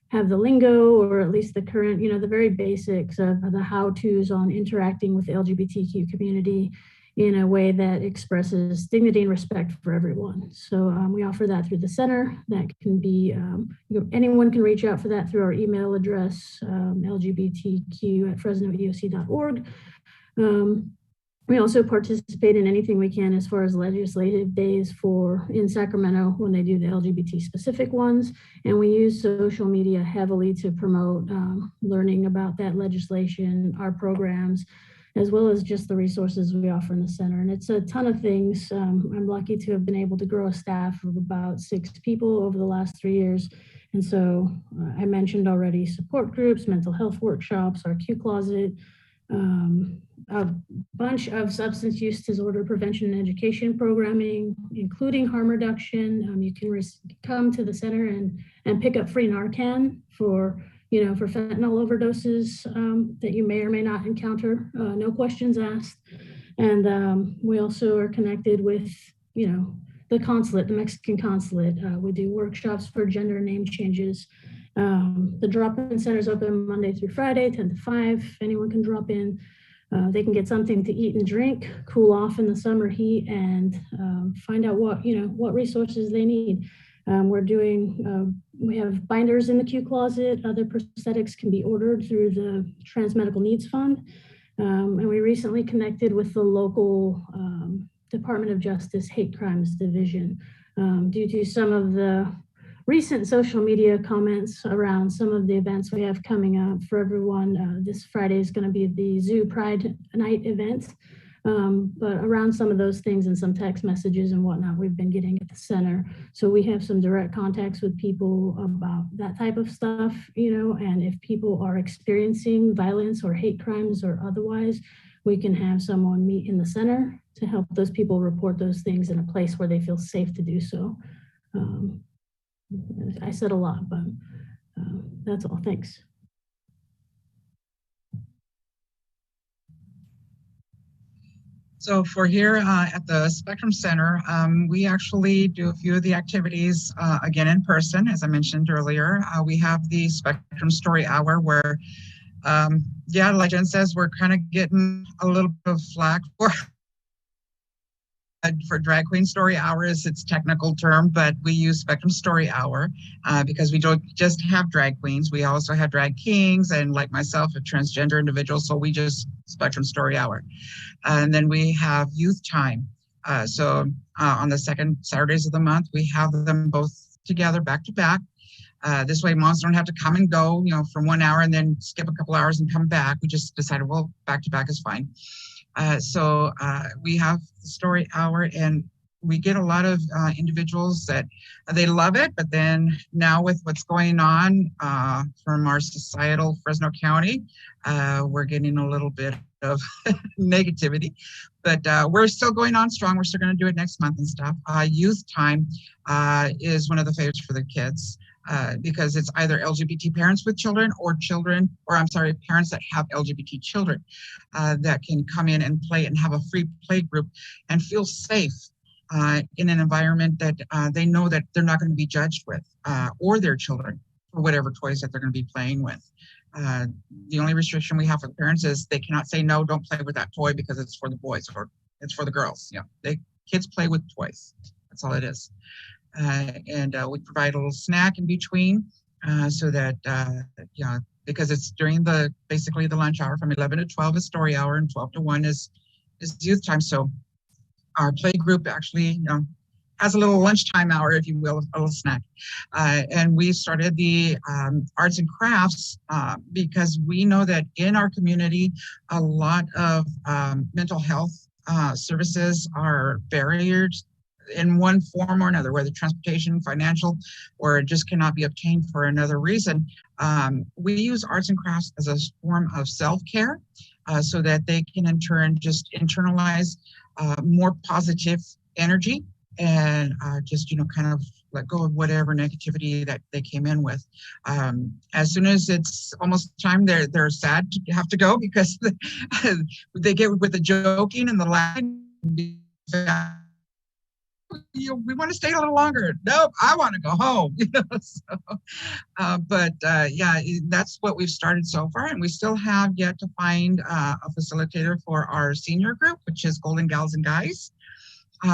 have the lingo or at least the current, the very basics of the how-tos on interacting with the LGBTQ community in a way that expresses dignity and respect for everyone. So we offer that through the center. That can be, anyone can reach out for that through our email address, lgbtq@fresnoeoc.org. We also participate in anything we can as far as legislative days in Sacramento when they do the LGBT specific ones. And we use social media heavily to promote learning about that legislation, our programs, as well as just the resources we offer in the center. And it's a ton of things. I'm lucky to have been able to grow a staff of about 6 people over the last 3 years. And so I mentioned already support groups, mental health workshops, our Q closet, a bunch of substance use disorder prevention and education programming, including harm reduction. You can come to the center and pick up free Narcan for fentanyl overdoses that you may or may not encounter, no questions asked. And we also are connected with, the consulate, the Mexican consulate. We do workshops for gender name changes. The drop-in center is open Monday through Friday, 10 to 5. Anyone can drop in. They can get something to eat and drink, cool off in the summer heat, and find out what resources they need. We have binders in the Q closet. Other prosthetics can be ordered through the Trans Medical Needs Fund. And we recently connected with the local Department of Justice Hate Crimes Division due to some of the recent social media comments around some of the events we have coming up for everyone. This Friday is going to be the Zoo Pride Night event. But around some of those things and some text messages and whatnot we've been getting at the center. So we have some direct contacts with people about that type of stuff, and if people are experiencing violence or hate crimes or otherwise, we can have someone meet in the center to help those people report those things in a place where they feel safe to do so. I said a lot, but that's all. Thanks. So for here at the Spectrum Center, we actually do a few of the activities again in person. As I mentioned earlier, we have the Spectrum Story Hour where, yeah, like Jen says, we're kind of getting a little bit of flack for Drag Queen Story Hour is its technical term, but we use Spectrum Story Hour because we don't just have drag queens, we also have drag kings, and like myself, a transgender individual, so we just Spectrum Story Hour. And then we have youth time. So on the second Saturdays of the month, we have them both together back to back. This way moms don't have to come and go, for 1 hour and then skip a couple hours and come back. We just decided, well, back to back is fine. So we have the story hour, and we get a lot of individuals that they love it, but then now with what's going on from our societal Fresno County, we're getting a little bit of negativity, but we're still going on strong. We're still going to do it next month and stuff. Youth time is one of the favorites for the kids. Because it's either LGBT parents with children or parents that have LGBT children that can come in and play and have a free play group and feel safe in an environment that they know that they're not going to be judged with or their children for whatever toys that they're going to be playing with. The only restriction we have for the parents is they cannot say, no, don't play with that toy because it's for the boys or it's for the girls. Kids play with toys. That's all it is. And we provide a little snack in between so that, because it's during basically the lunch hour from 11 to 12 is story hour and 12 to 1 is youth time. So our play group actually has a little lunchtime hour, if you will, a little snack. And we started the arts and crafts because we know that in our community, a lot of mental health services are barriers in one form or another, whether transportation, financial, or it just cannot be obtained for another reason. We use arts and crafts as a form of self-care so that they can in turn just internalize more positive energy and just, kind of let go of whatever negativity that they came in with. As soon as it's almost time, they're sad to have to go because they get with the joking and the laughing. We want to stay a little longer. Nope, I want to go home. That's what we've started so far, and we still have yet to find a facilitator for our senior group, which is Golden Gals and Guys,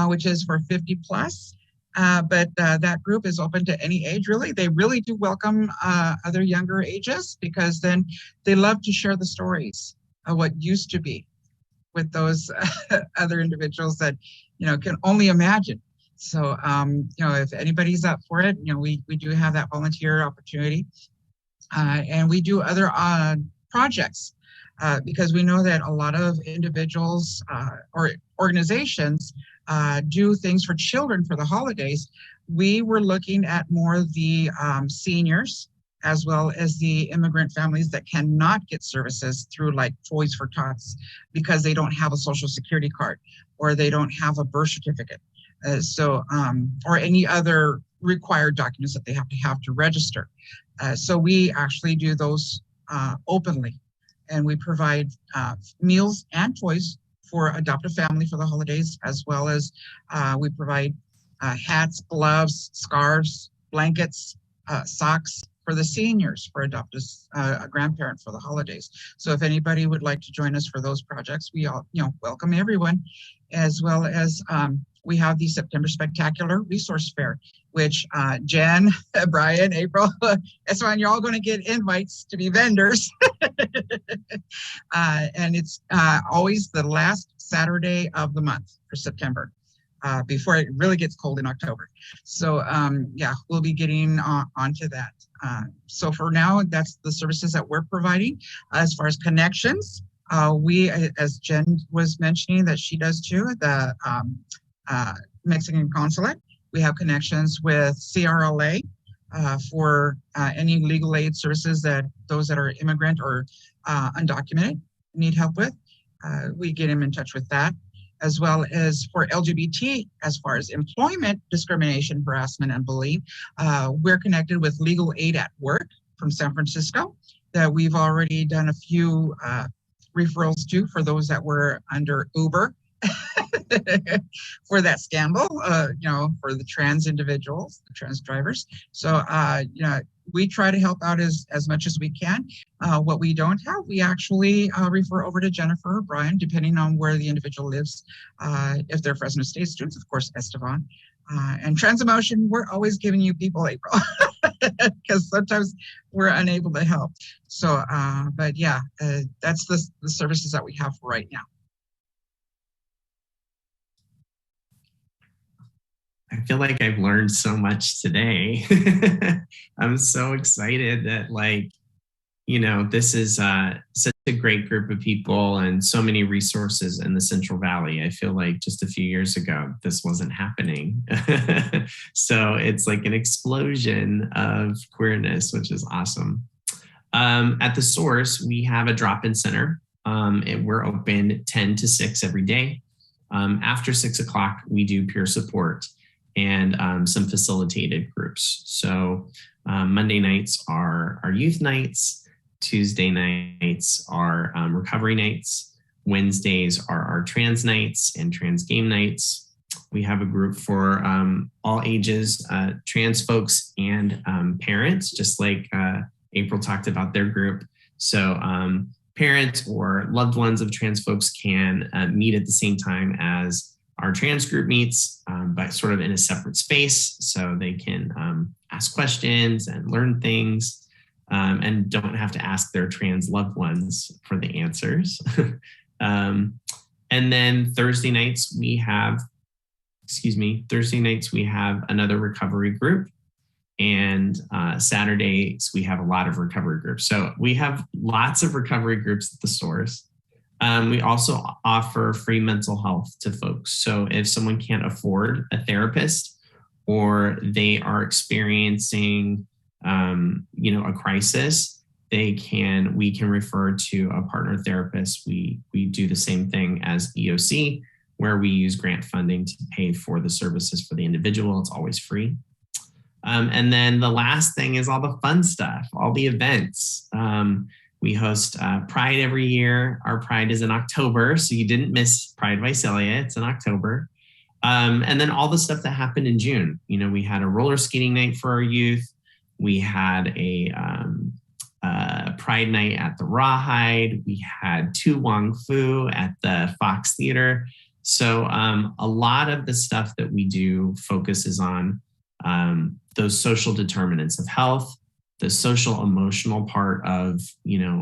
which is for 50 plus. But that group is open to any age, really. They really do welcome other younger ages because then they love to share the stories of what used to be with those other individuals that can only imagine. So, if anybody's up for it, we do have that volunteer opportunity. And we do other projects because we know that a lot of individuals or organizations do things for children for the holidays. We were looking at more the seniors as well as the immigrant families that cannot get services through like Toys for Tots because they don't have a social security card or they don't have a birth certificate. Or any other required documents that they have to register. So we actually do those openly, and we provide meals and toys for adoptive family for the holidays, as well as we provide hats, gloves, scarves, blankets, socks for the seniors, for adoptive a grandparent for the holidays. So if anybody would like to join us for those projects, we all welcome everyone, as well as we have the September Spectacular Resource Fair, which Jen, Brian, April, Estevan, you're all going to get invites to be vendors. And it's always the last Saturday of the month for September, before it really gets cold in October. So we'll be getting onto that. So for now, that's the services that we're providing. As far as connections, we, as Jen was mentioning that she does too, the Mexican consulate. We have connections with CRLA for any legal aid services that those that are immigrant or undocumented need help with. we get him in touch with that, as well as for LGBT, as far as employment discrimination, harassment, and bullying. We're connected with Legal Aid at Work from San Francisco that we've already done a few referrals to for those that were under Uber for that scandal, for the trans individuals, the trans drivers. So, we try to help out as much as we can. What we don't have, we actually refer over to Jennifer or Brian, depending on where the individual lives. If they're Fresno State students, of course, Estevan. And Trans-E-Motion, we're always giving you people April, because sometimes we're unable to help. So, but yeah, that's the services that we have right now. I feel like I've learned so much today. I'm so excited that this is such a great group of people and so many resources in the Central Valley. I feel like just a few years ago, this wasn't happening. So it's like an explosion of queerness, which is awesome. At the Source, we have a drop-in center. And we're open 10 to 6 every day. After 6 o'clock, we do peer support and some facilitated groups. So Monday nights are our youth nights. Tuesday nights are recovery nights. Wednesdays are our trans nights and trans game nights. We have a group for all ages, trans folks and parents, just like April talked about their group. So parents or loved ones of trans folks can meet at the same time as our trans group meets, but sort of in a separate space, so they can ask questions and learn things, and don't have to ask their trans loved ones for the answers. And then Thursday nights we have another recovery group, and Saturdays we have a lot of recovery groups. So we have lots of recovery groups at the Source. We also offer free mental health to folks. So if someone can't afford a therapist, or they are experiencing, a crisis, we can refer to a partner therapist. We do the same thing as EOC, where we use grant funding to pay for the services for the individual. It's always free. And then the last thing is all the fun stuff, all the events. We host Pride every year. Our Pride is in October, so you didn't miss Pride Visalia. It's in October. And then all the stuff that happened in June. We had a roller skating night for our youth. We had a Pride night at the Rawhide. We had Tu Wong Fu at the Fox Theater. So a lot of the stuff that we do focuses on those social determinants of health, the social emotional part of living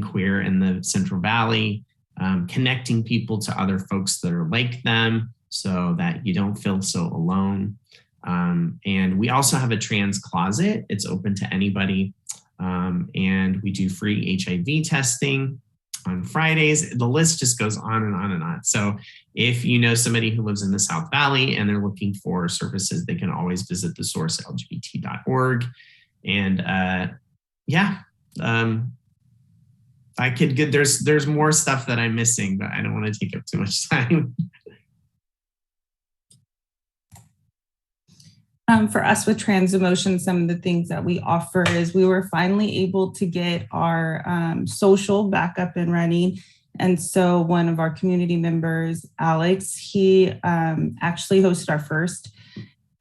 queer in the Central Valley, connecting people to other folks that are like them so that you don't feel so alone. And we also have a trans closet. It's open to anybody, and we do free HIV testing on Fridays. The list just goes on and on and on. So if you know somebody who lives in the South Valley and they're looking for services, they can always visit the source, lgbt.org. And there's more stuff that I'm missing, but I don't want to take up too much time. For us with Trans-E-Motion, some of the things that we offer is we were finally able to get our social back up and running. And so one of our community members, Alex, he actually hosted our first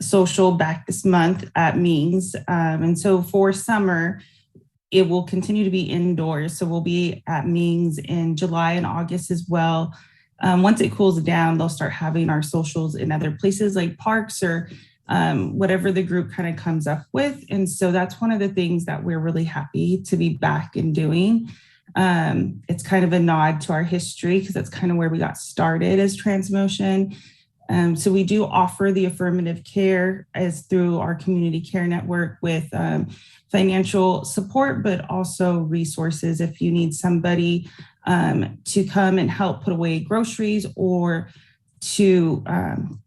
social back this month at Ming's. And so for summer, it will continue to be indoors. So we'll be at Ming's in July and August as well. Once it cools down, they'll start having our socials in other places like parks or whatever the group kind of comes up with. And so that's one of the things that we're really happy to be back and doing. It's kind of a nod to our history because that's kind of where we got started as Trans-E-Motion. So we do offer the affirmative care as through our community care network with financial support, but also resources if you need somebody to come and help put away groceries or to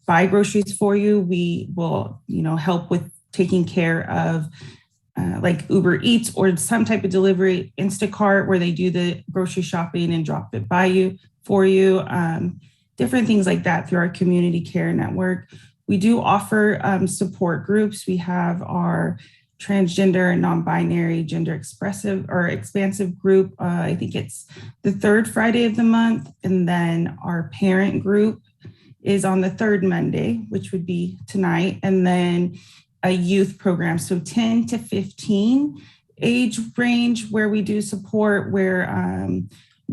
buy groceries for you. We will, help with taking care of like Uber Eats or some type of delivery, Instacart, where they do the grocery shopping and drop it for you, different things like that through our community care network. We do offer support groups. We have our transgender and non-binary gender expansive group. I think it's the third Friday of the month. And then our parent group is on the third Monday, which would be tonight. And then a youth program, so 10 to 15 age range, where we do support, where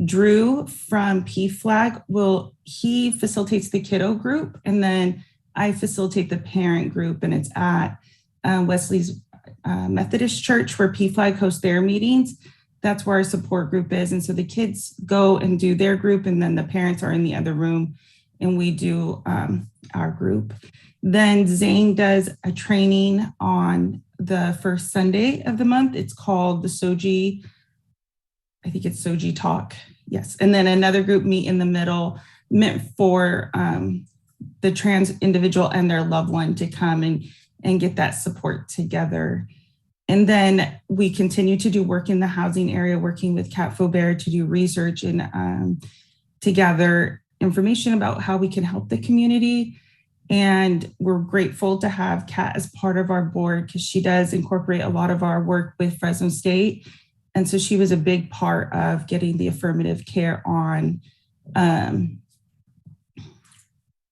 Drew from PFLAG he facilitates the kiddo group, and then I facilitate the parent group, and it's at Wesley's Methodist Church, where PFLAG hosts their meetings. That's where our support group is. And so the kids go and do their group, and then the parents are in the other room and we do our group. Then Zane does a training on the first Sunday of the month. It's called the Soji, I think it's Soji Talk. Yes. And then another group meet in the middle, meant for the trans individual and their loved one to come and get that support together. And then we continue to do work in the housing area, working with Kat Faubert to do research and to gather information about how we can help the community. And we're grateful to have Kat as part of our board, because she does incorporate a lot of our work with Fresno State. And so she was a big part of getting the affirmative care on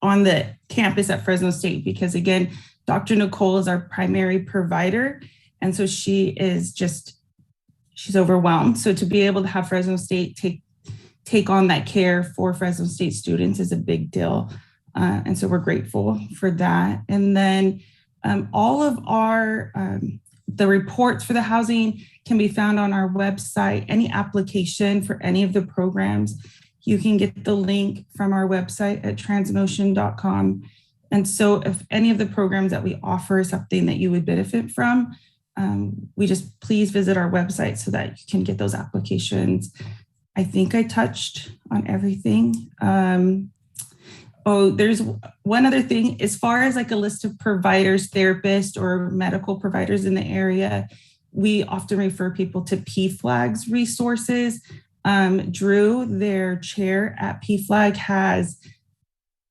the campus at Fresno State, because again, Dr. Nicole is our primary provider. And so she's overwhelmed. So to be able to have Fresno State take on that care for Fresno State students is a big deal. And so we're grateful for that. And then all of our, the reports for the housing can be found on our website. Any application for any of the programs, you can get the link from our website at trans-motion.com. And so if any of the programs that we offer is something that you would benefit from, we just please visit our website so that you can get those applications. I think I touched on everything. There's one other thing. As far as like a list of providers, therapists, or medical providers in the area, we often refer people to PFLAG's resources. Drew, their chair at PFLAG, has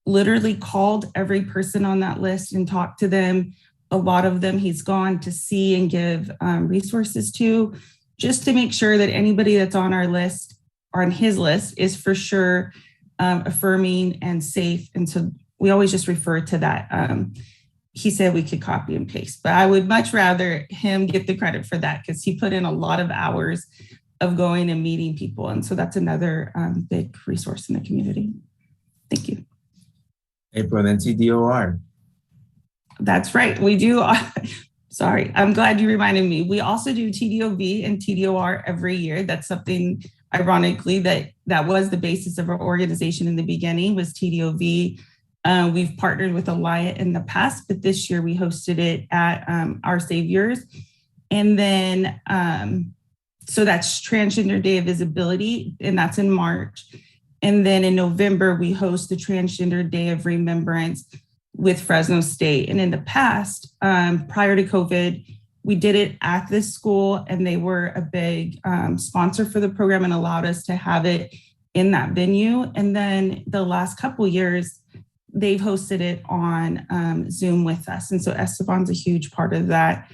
literally called every person on that list and talked to them. A lot of them he's gone to see and give resources to, just to make sure that anybody that's on our list or on his list is for sure affirming and safe. And so we always just refer to that. He said we could copy and paste, but I would much rather him get the credit for that, because he put in a lot of hours of going and meeting people. And so that's another big resource in the community. Thank you. April, and TDOR. That's right. We do. Sorry, I'm glad you reminded me. We also do TDOV and TDOR every year. That's something, ironically, that was the basis of our organization in the beginning, was TDOV. We've partnered with Alliant in the past, but this year we hosted it at Our Saviors. And then, so that's Transgender Day of Visibility, and that's in March. And then in November, we host the Transgender Day of Remembrance with Fresno State. And in the past, prior to COVID, we did it at this school, and they were a big sponsor for the program and allowed us to have it in that venue. And then the last couple years, they've hosted it on Zoom with us. And so Estevan's a huge part of that.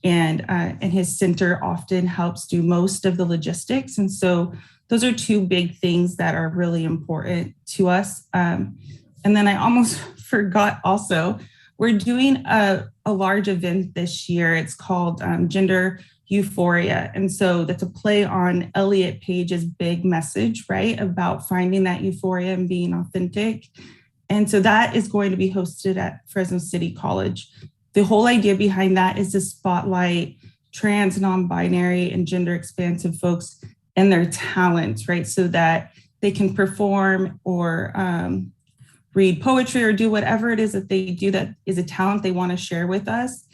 And his center often helps do most of the logistics. And so those are two big things that are really important to us. And then I almost forgot also, we're doing a large event this year. It's called Gender Euphoria. And so that's a play on Elliot Page's big message, right? About finding that euphoria and being authentic. And so that is going to be hosted at Fresno City College. The whole idea behind that is to spotlight trans, non-binary, and gender expansive folks and their talents, right? So that they can perform or read poetry or do whatever it is that they do that is a talent they want to share with us.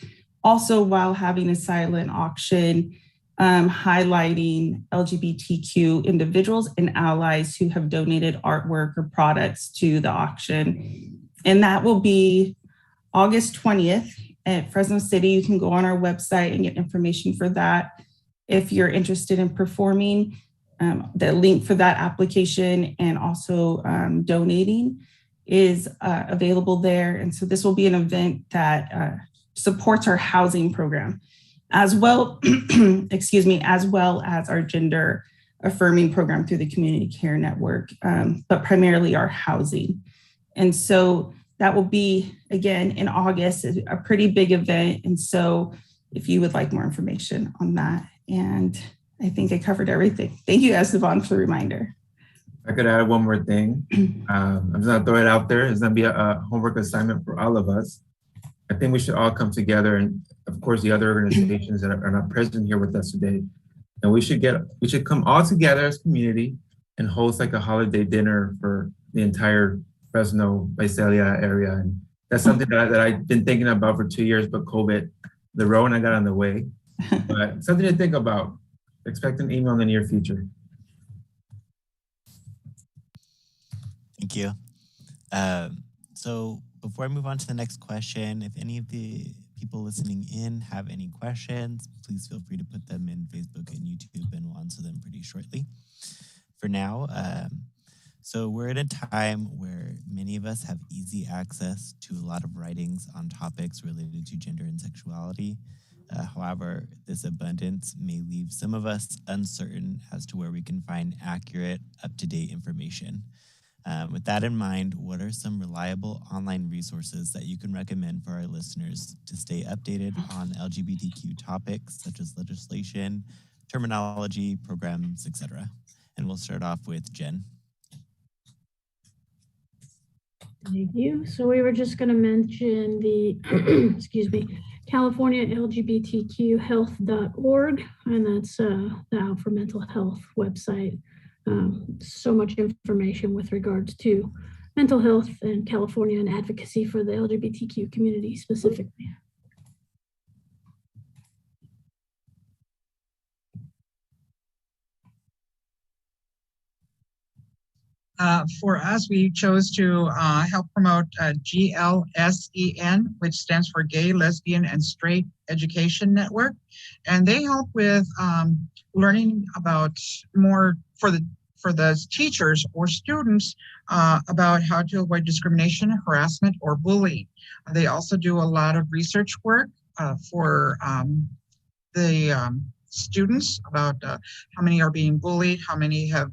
Also, while having a silent auction, highlighting LGBTQ individuals and allies who have donated artwork or products to the auction. And that will be August 20th at Fresno City. You can go on our website and get information for that. If you're interested in performing, the link for that application and also donating is available there. And so this will be an event that supports our housing program as well, excuse me, as well as our gender affirming program through the Community Care Network, but primarily our housing. And so that will be, again, in August, a pretty big event. And so if you would like more information on that, and I think I covered everything. Thank you, Estevan, for the reminder. I could add one more thing. I'm just gonna throw it out there. It's gonna be a homework assignment for all of us. I think we should all come together, and of course the other organizations that are not present here with us today. And we should come all together as community and host like a holiday dinner for the entire Fresno, Visalia area. And that's something that I've been thinking about for 2 years, but COVID, the Rona got on the way. But something to think about. Expect an email in the near future. Thank you. So before I move on to the next question, if any of the people listening in have any questions, please feel free to put them in Facebook and YouTube, and we'll answer them pretty shortly. For now, so we're at a time where many of us have easy access to a lot of writings on topics related to gender and sexuality. However, this abundance may leave some of us uncertain as to where we can find accurate, up-to-date information. With that in mind, what are some reliable online resources that you can recommend for our listeners to stay updated on LGBTQ topics such as legislation, terminology, programs, etc.? And we'll start off with Jen. Thank you. So we were just going to mention the, excuse me, California LGBTQ health.org, and that's the Out for Mental Health website. So much information with regards to mental health in California and advocacy for the LGBTQ community specifically. For us, we chose to help promote GLSEN, which stands for Gay, Lesbian, and Straight Education Network. And they help with learning about more for the teachers or students about how to avoid discrimination, harassment, or bullying. They also do a lot of research work for the students about how many are being bullied, how many have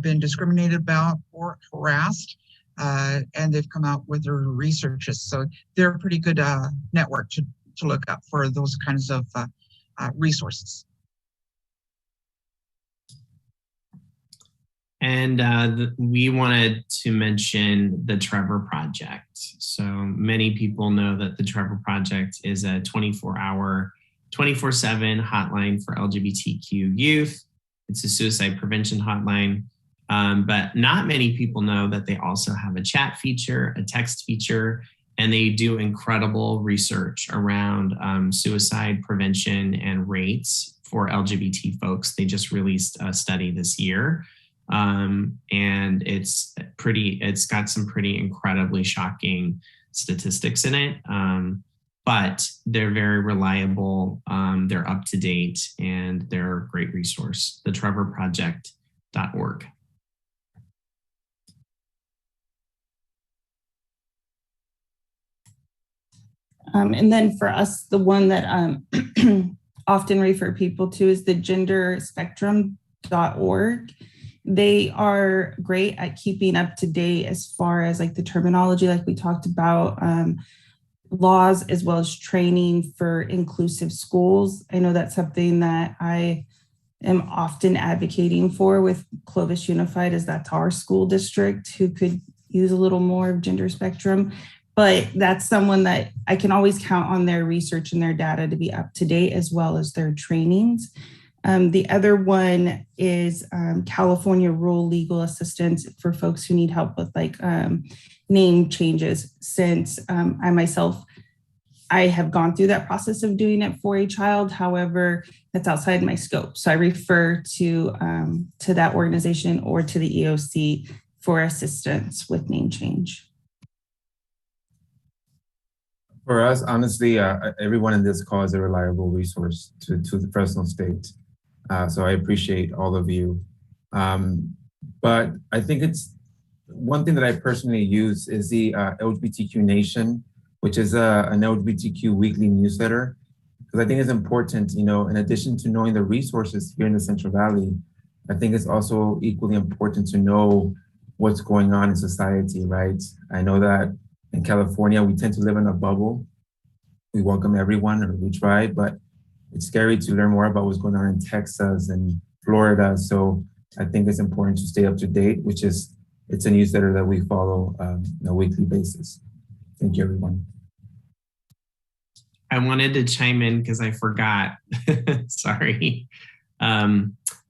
been discriminated about or harassed, and they've come out with their researches. So they're a pretty good network to look up for those kinds of resources. And we wanted to mention the Trevor Project. So many people know that the Trevor Project is a 24-hour, 24/7 hotline for LGBTQ youth. It's a suicide prevention hotline, but not many people know that they also have a chat feature, a text feature, and they do incredible research around suicide prevention and rates for LGBT folks. They just released a study this year, and it's got some pretty incredibly shocking statistics in it. But they're very reliable, they're up to date, and they're a great resource, thetrevorproject.org. And then for us, the one that often refer people to is the genderspectrum.org. They are great at keeping up to date as far as like the terminology, like we talked about, laws, as well as training for inclusive schools. I know that's something that I am often advocating for with Clovis Unified, as that's our school district who could use a little more of gender spectrum. But that's someone that I can always count on their research and their data to be up to date, as well as their trainings. The other one is California Rural Legal Assistance for folks who need help with like name changes. Since I have gone through that process of doing it for a child. However, that's outside my scope. So I refer to that organization or to the EOC for assistance with name change. For us, honestly, everyone in this call is a reliable resource to the Fresno State. So I appreciate all of you. But I think it's one thing that I personally use is the LGBTQ Nation, which is an LGBTQ weekly newsletter. Because I think it's important, you know, in addition to knowing the resources here in the Central Valley, I think it's also equally important to know what's going on in society, right? I know that in California, we tend to live in a bubble. We welcome everyone, or we try, but it's scary to learn more about what's going on in Texas and Florida. So I think it's important to stay up to date, which is, it's a newsletter that we follow on a weekly basis. Thank you, everyone. I wanted to chime in because I forgot. Sorry.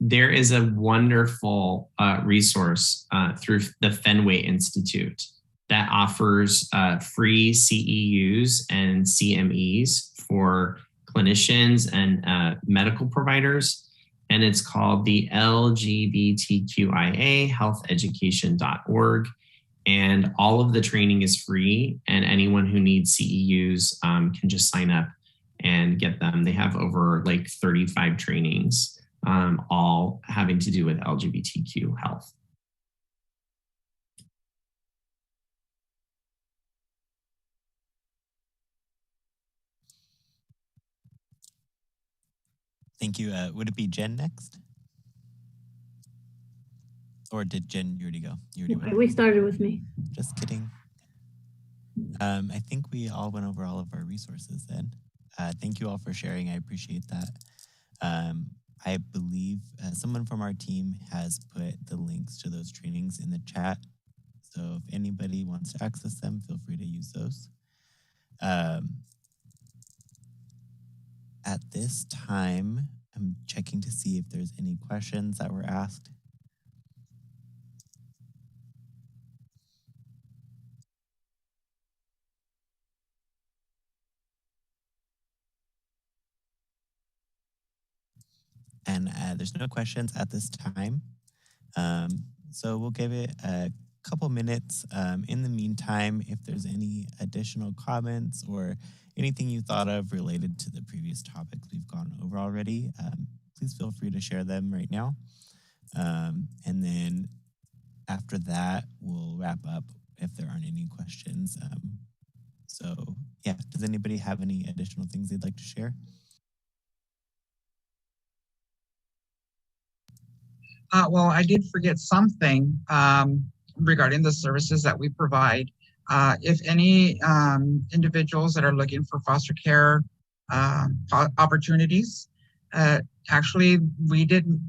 There is a wonderful resource through the Fenway Institute that offers free CEUs and CMEs for clinicians and medical providers. And it's called the LGBTQIA healtheducation.org. And all of the training is free, and anyone who needs CEUs can just sign up and get them. They have over like 35 trainings, all having to do with LGBTQ health. Thank you. Would it be Jen next? Or did Jen, you already go? You already went. We started with me. Just kidding. I think we all went over all of our resources then. Thank you all for sharing. I appreciate that. I believe someone from our team has put the links to those trainings in the chat. So if anybody wants to access them, feel free to use those. At this time, I'm checking to see if there's any questions that were asked. And there's no questions at this time. So we'll give it a couple minutes. In the meantime, if there's any additional comments or anything you thought of related to the previous topics we've gone over already, please feel free to share them right now. And then after that, we'll wrap up if there aren't any questions. So yeah, does anybody have any additional things they'd like to share? Well, I did forget something regarding the services that we provide. If any individuals that are looking for foster care opportunities, actually,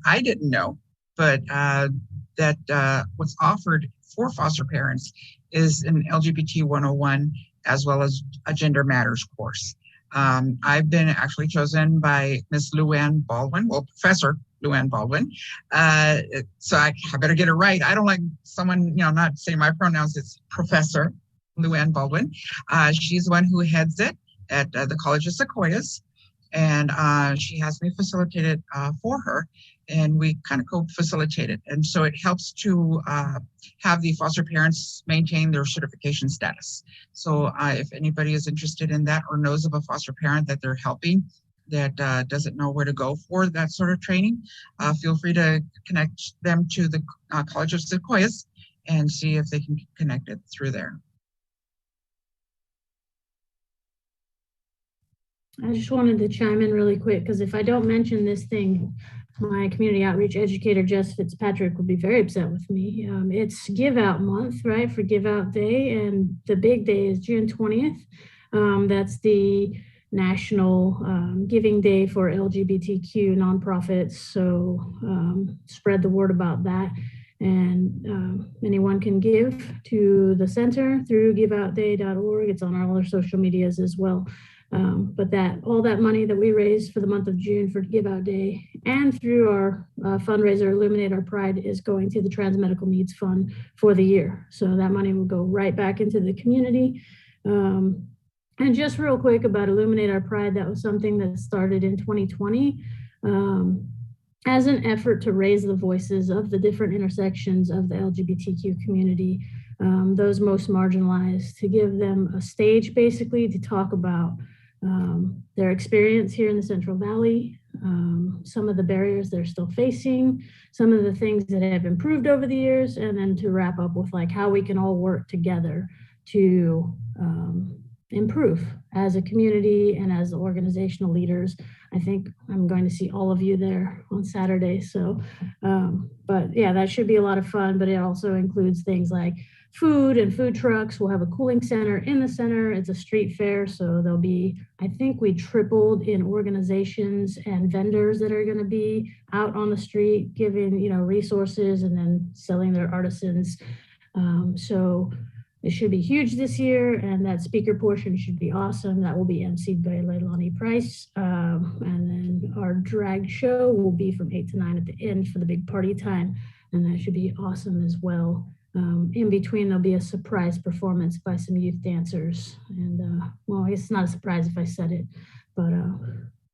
I didn't know, but that what's offered for foster parents is an LGBT 101 as well as a Gender Matters course. I've been actually chosen by Miss Luann Baldwin, well, Professor Luann Baldwin. So I better get it right. I don't like someone, not saying my pronouns. It's Professor Luann Baldwin. She's the one who heads it at the College of Sequoias. And she has me facilitate it for her. And we kind of co-facilitate it. And so it helps to have the foster parents maintain their certification status. So if anybody is interested in that or knows of a foster parent that they're helping that doesn't know where to go for that sort of training, feel free to connect them to the College of Sequoias and see if they can connect it through there. I just wanted to chime in really quick because if I don't mention this thing, my community outreach educator, Jess Fitzpatrick, would be very upset with me. It's Give Out Month, right, for Give Out Day, and the big day is June 20th. That's the National Giving Day for LGBTQ nonprofits, so spread the word about that. And anyone can give to the center through giveoutday.org. It's on all our social medias as well. But all that money that we raise for the month of June for Give Out Day and through our fundraiser, Illuminate Our Pride, is going to the Trans Medical Needs Fund for the year. So that money will go right back into the community. And just real quick about Illuminate Our Pride, that was something that started in 2020 as an effort to raise the voices of the different intersections of the LGBTQ community those most marginalized, to give them a stage basically to talk about their experience here in the Central Valley, some of the barriers they're still facing, some of the things that have improved over the years, and then to wrap up with like how we can all work together to improve as a community and as organizational leaders. I think I'm going to see all of you there on Saturday. So, but yeah, that should be a lot of fun, but it also includes things like food and food trucks. We'll have a cooling center in the center. It's a street fair. So there'll be, I think we tripled in organizations and vendors that are going to be out on the street, giving, resources and then selling their artisans. So it should be huge this year, and that speaker portion should be awesome. That will be emceed by Leilani Price. And then our drag show will be from 8 to 9 at the end for the big party time, and that should be awesome as well. In between, there'll be a surprise performance by some youth dancers. And well, I guess it's not a surprise if I said it, but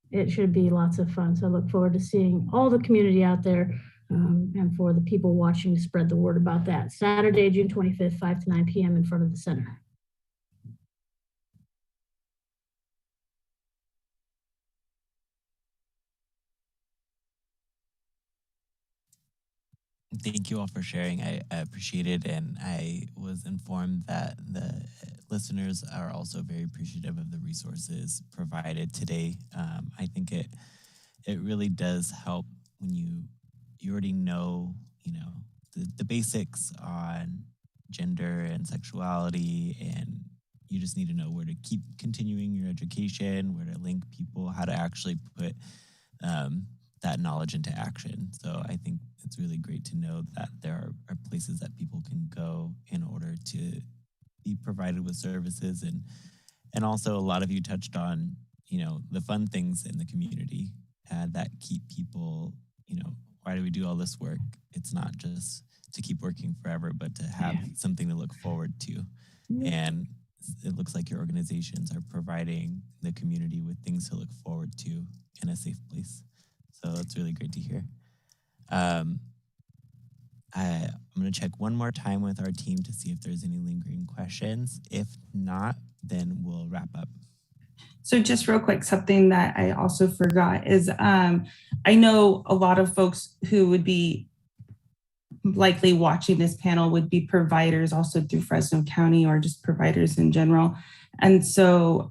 it should be lots of fun. So I look forward to seeing all the community out there. And for the people watching to spread the word about that. Saturday, June 25th, 5 to 9 p.m. in front of the center. Thank you all for sharing. I appreciate it. And I was informed that the listeners are also very appreciative of the resources provided today. I think it really does help when you already know, the basics on gender and sexuality, and you just need to know where to keep continuing your education, where to link people, how to actually put that knowledge into action. So I think it's really great to know that there are places that people can go in order to be provided with services. And also a lot of you touched on, the fun things in the community that keep people, why do we do all this work? It's not just to keep working forever, but to have something to look forward to. And it looks like your organizations are providing the community with things to look forward to in a safe place. So that's really great to hear. I'm going to check one more time with our team to see if there's any lingering questions. If not, then we'll wrap up. So just real quick, something that I also forgot is I know a lot of folks who would be likely watching this panel would be providers also through Fresno County or just providers in general. And so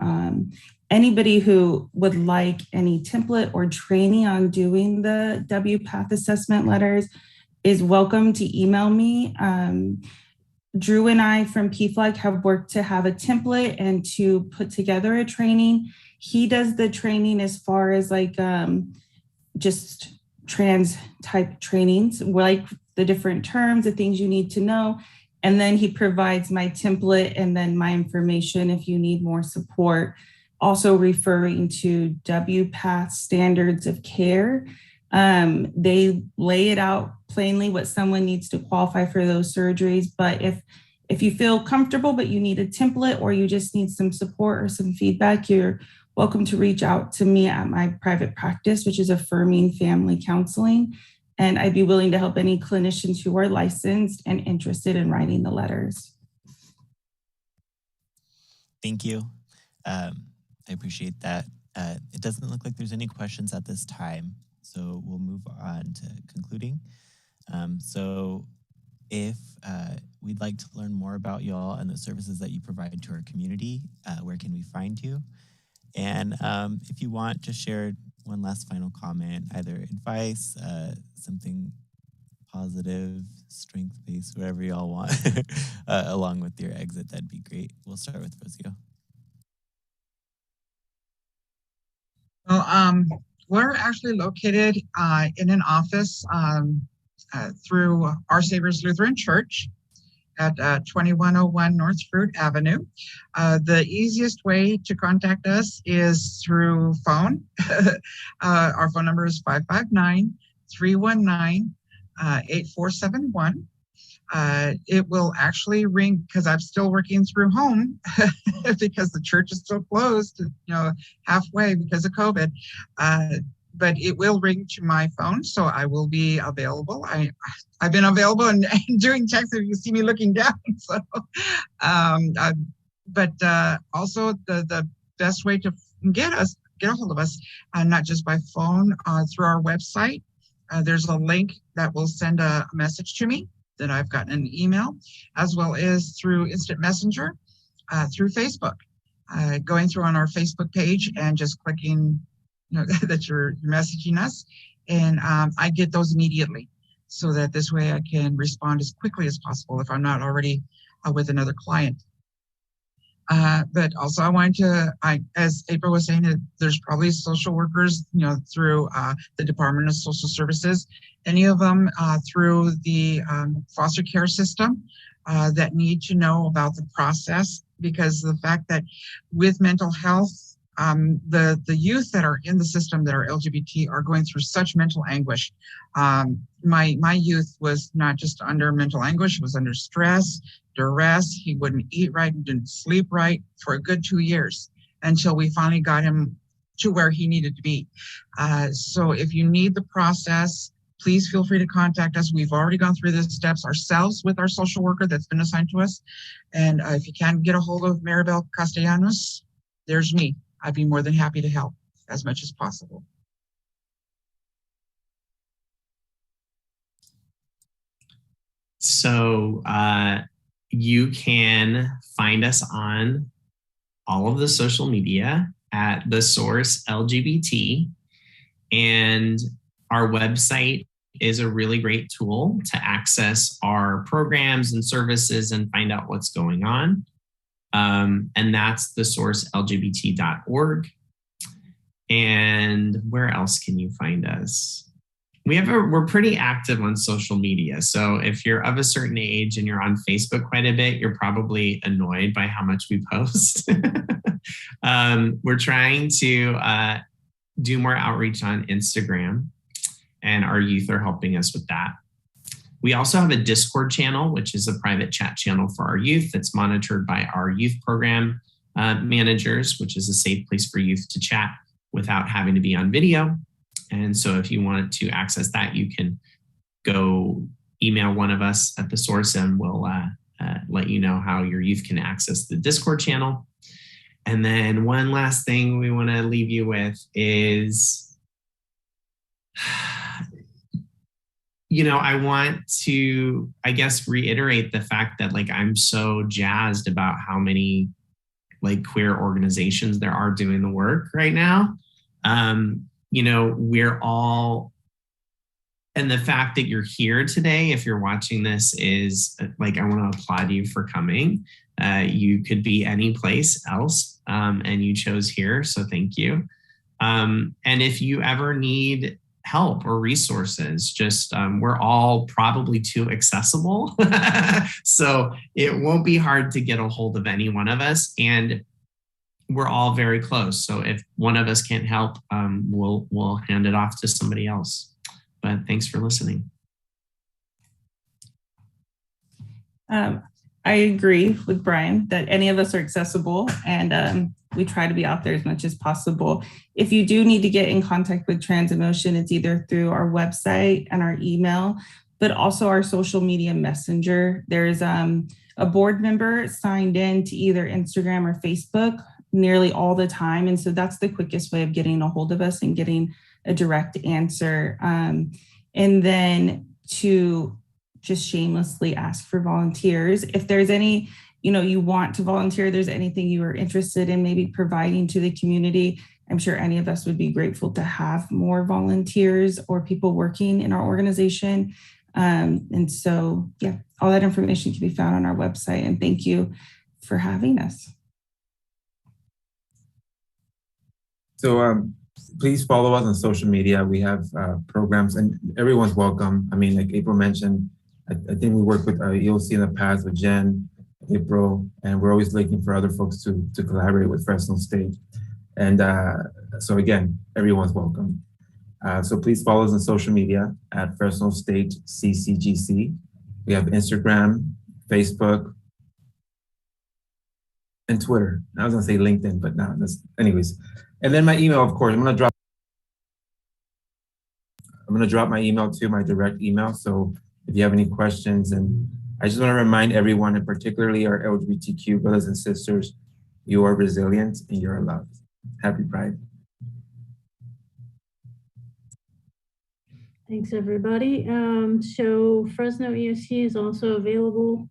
anybody who would like any template or training on doing the WPATH assessment letters is welcome to email me. Drew and I from PFLAG have worked to have a template and to put together a training. He does the training as far as like just trans type trainings, like the different terms, the things you need to know. And then he provides my template and then my information if you need more support. Also referring to WPATH standards of care. They lay it out plainly what someone needs to qualify for those surgeries. But if you feel comfortable, but you need a template or you just need some support or some feedback, you're welcome to reach out to me at my private practice, which is Affirming Family Counseling. And I'd be willing to help any clinicians who are licensed and interested in writing the letters. Thank you. I appreciate that. It doesn't look like there's any questions at this time, so we'll move on to concluding. So if we'd like to learn more about y'all and the services that you provide to our community, where can we find you? And if you want, just share one last final comment, either advice, something positive, strength-based, whatever y'all want, along with your exit, that'd be great. We'll start with Rosio. Well, we're actually located in an office through Our Savior's Lutheran Church at 2101 North Fruit Avenue. The easiest way to contact us is through phone. Our phone number is 559-319-8471. It will actually ring because I'm still working through home because the church is still closed, halfway because of COVID. but it will ring to my phone, so I will be available. I've been available and doing texts if you see me looking down. So, also the best way to get a hold of us, not just by phone, through our website. There's a link that will send a message to me that I've gotten an email, as well as through instant messenger, through Facebook. Going through on our Facebook page and just clicking, that you're messaging us, and I get those immediately, so that this way I can respond as quickly as possible if I'm not already with another client. But also I wanted to, as April was saying, that there's probably social workers, through the Department of Social Services, any of them through the foster care system that need to know about the process, because the fact that with mental health, the youth that are in the system that are LGBT are going through such mental anguish. My youth was not just under mental anguish, it was under stress, duress. He wouldn't eat right and didn't sleep right for a good 2 years until we finally got him to where he needed to be. So if you need the process, please feel free to contact us. We've already gone through the steps ourselves with our social worker that's been assigned to us. And if you can't get a hold of Maribel Castellanos, there's me. I'd be more than happy to help as much as possible. So you can find us on all of the social media at The Source LGBT, and our website is a really great tool to access our programs and services and find out what's going on. And that's thesourcelgbt.org. And where else can you find us? We're pretty active on social media. So if you're of a certain age and you're on Facebook quite a bit, you're probably annoyed by how much we post. We're trying to do more outreach on Instagram, and our youth are helping us with that. We also have a Discord channel, which is a private chat channel for our youth that's monitored by our youth program managers, which is a safe place for youth to chat without having to be on video. And so if you want to access that, you can go email one of us at The Source, and we'll let you know how your youth can access the Discord channel. And then one last thing we want to leave you with is, I want to, reiterate the fact that I'm so jazzed about how many queer organizations there are doing the work right now. We're all, and the fact that you're here today, if you're watching this, is I want to applaud you for coming. You could be any place else, and you chose here, so thank you. And if you ever need help or resources, just we're all probably too accessible. So it won't be hard to get a hold of any one of us, and we're all very close. So if one of us can't help, we'll hand it off to somebody else. But thanks for listening. I agree with Brian that any of us are accessible, and we try to be out there as much as possible. If you do need to get in contact with Trans-E-Motion, it's either through our website and our email, but also our social media messenger. There's a board member signed in to either Instagram or Facebook nearly all the time. And so that's the quickest way of getting a hold of us and getting a direct answer. And then to just shamelessly ask for volunteers. If there's any, you want to volunteer, there's anything you are interested in maybe providing to the community, I'm sure any of us would be grateful to have more volunteers or people working in our organization. And so, all that information can be found on our website. And thank you for having us. So please follow us on social media. We have programs, and everyone's welcome. I mean, like April mentioned, I think we worked with EOC in the past with Jen, April, and we're always looking for other folks to collaborate with Fresno State. And so again, everyone's welcome. So please follow us on social media at Fresno State CCGC. We have Instagram, Facebook, and Twitter. I was gonna say LinkedIn, but no, anyways. And then my email, of course, I'm gonna drop I'm gonna drop my email too, my direct email. So if you have any questions, and I just wanna remind everyone, and particularly our LGBTQ brothers and sisters, you are resilient and you're loved. Happy Pride. Thanks, everybody. So Fresno EOC is also available.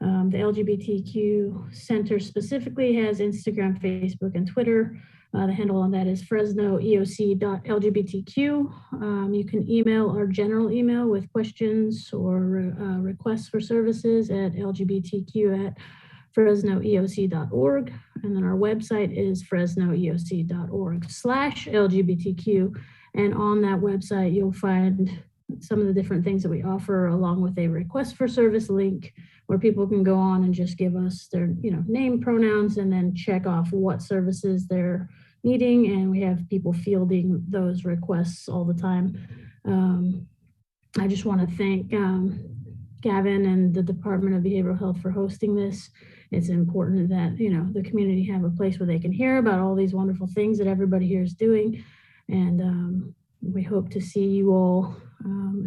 The LGBTQ Center specifically has Instagram, Facebook, and Twitter. The handle on that is fresnoeoc.lgbtq. You can email our general email with questions or requests for services at lgbtq@fresnoeoc.org. And then our website is fresnoeoc.org/LGBTQ. And on that website, you'll find some of the different things that we offer, along with a request for service link where people can go on and just give us their name, pronouns, and then check off what services they're needing. And we have people fielding those requests all the time. I just want to thank Gavin and the Department of Behavioral Health for hosting this. It's important that the community have a place where they can hear about all these wonderful things that everybody here is doing. And we hope to see you all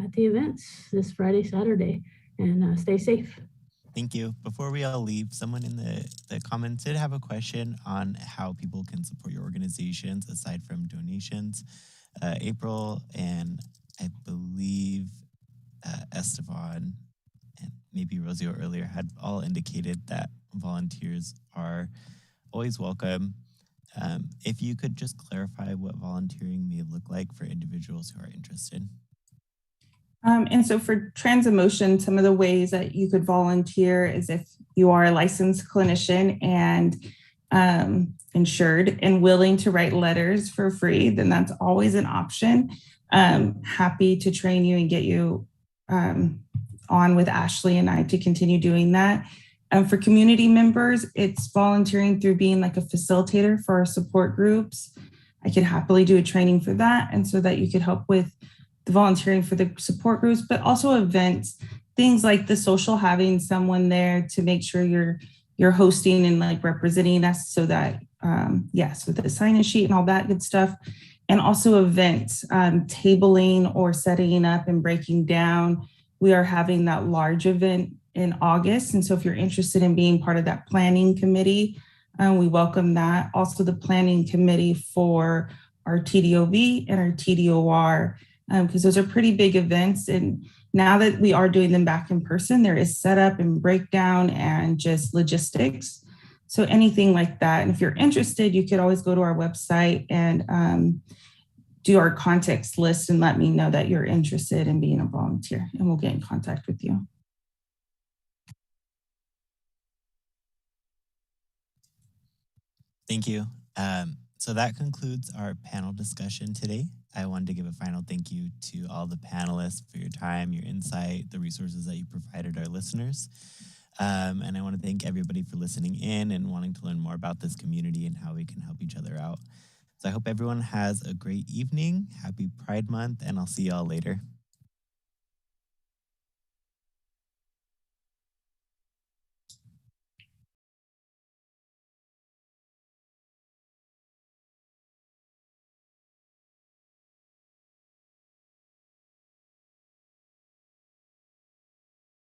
at the events this Friday, Saturday, and stay safe. Thank you. Before we all leave, someone in the comments did have a question on how people can support your organizations aside from donations. April and I believe Estevan and maybe Rosio earlier had all indicated that volunteers are always welcome. If you could just clarify what volunteering may look like for individuals who are interested. And so for Trans-E-Motion, some of the ways that you could volunteer is if you are a licensed clinician and insured and willing to write letters for free, then that's always an option. Happy to train you and get you on with Ashley and I to continue doing that. For community members, it's volunteering through being like a facilitator for our support groups. I could happily do a training for that, and so that you could help with the volunteering for the support groups, but also events, things like the social, having someone there to make sure you're hosting and like representing us, so that yes, with the sign-in sheet and all that good stuff. And also events, tabling or setting up and breaking down. We are having that large event in August. And so if you're interested in being part of that planning committee, we welcome that. Also the planning committee for our TDOV and our TDOR, because those are pretty big events. And now that we are doing them back in person, there is setup and breakdown and just logistics. So anything like that. And if you're interested, you could always go to our website and do our context list and let me know that you're interested in being a volunteer, and we'll get in contact with you. Thank you. So that concludes our panel discussion today. I wanted to give a final thank you to all the panelists for your time, your insight, the resources that you provided our listeners. And I want to thank everybody for listening in and wanting to learn more about this community and how we can help each other out. So I hope everyone has a great evening. Happy Pride Month, and I'll see y'all later.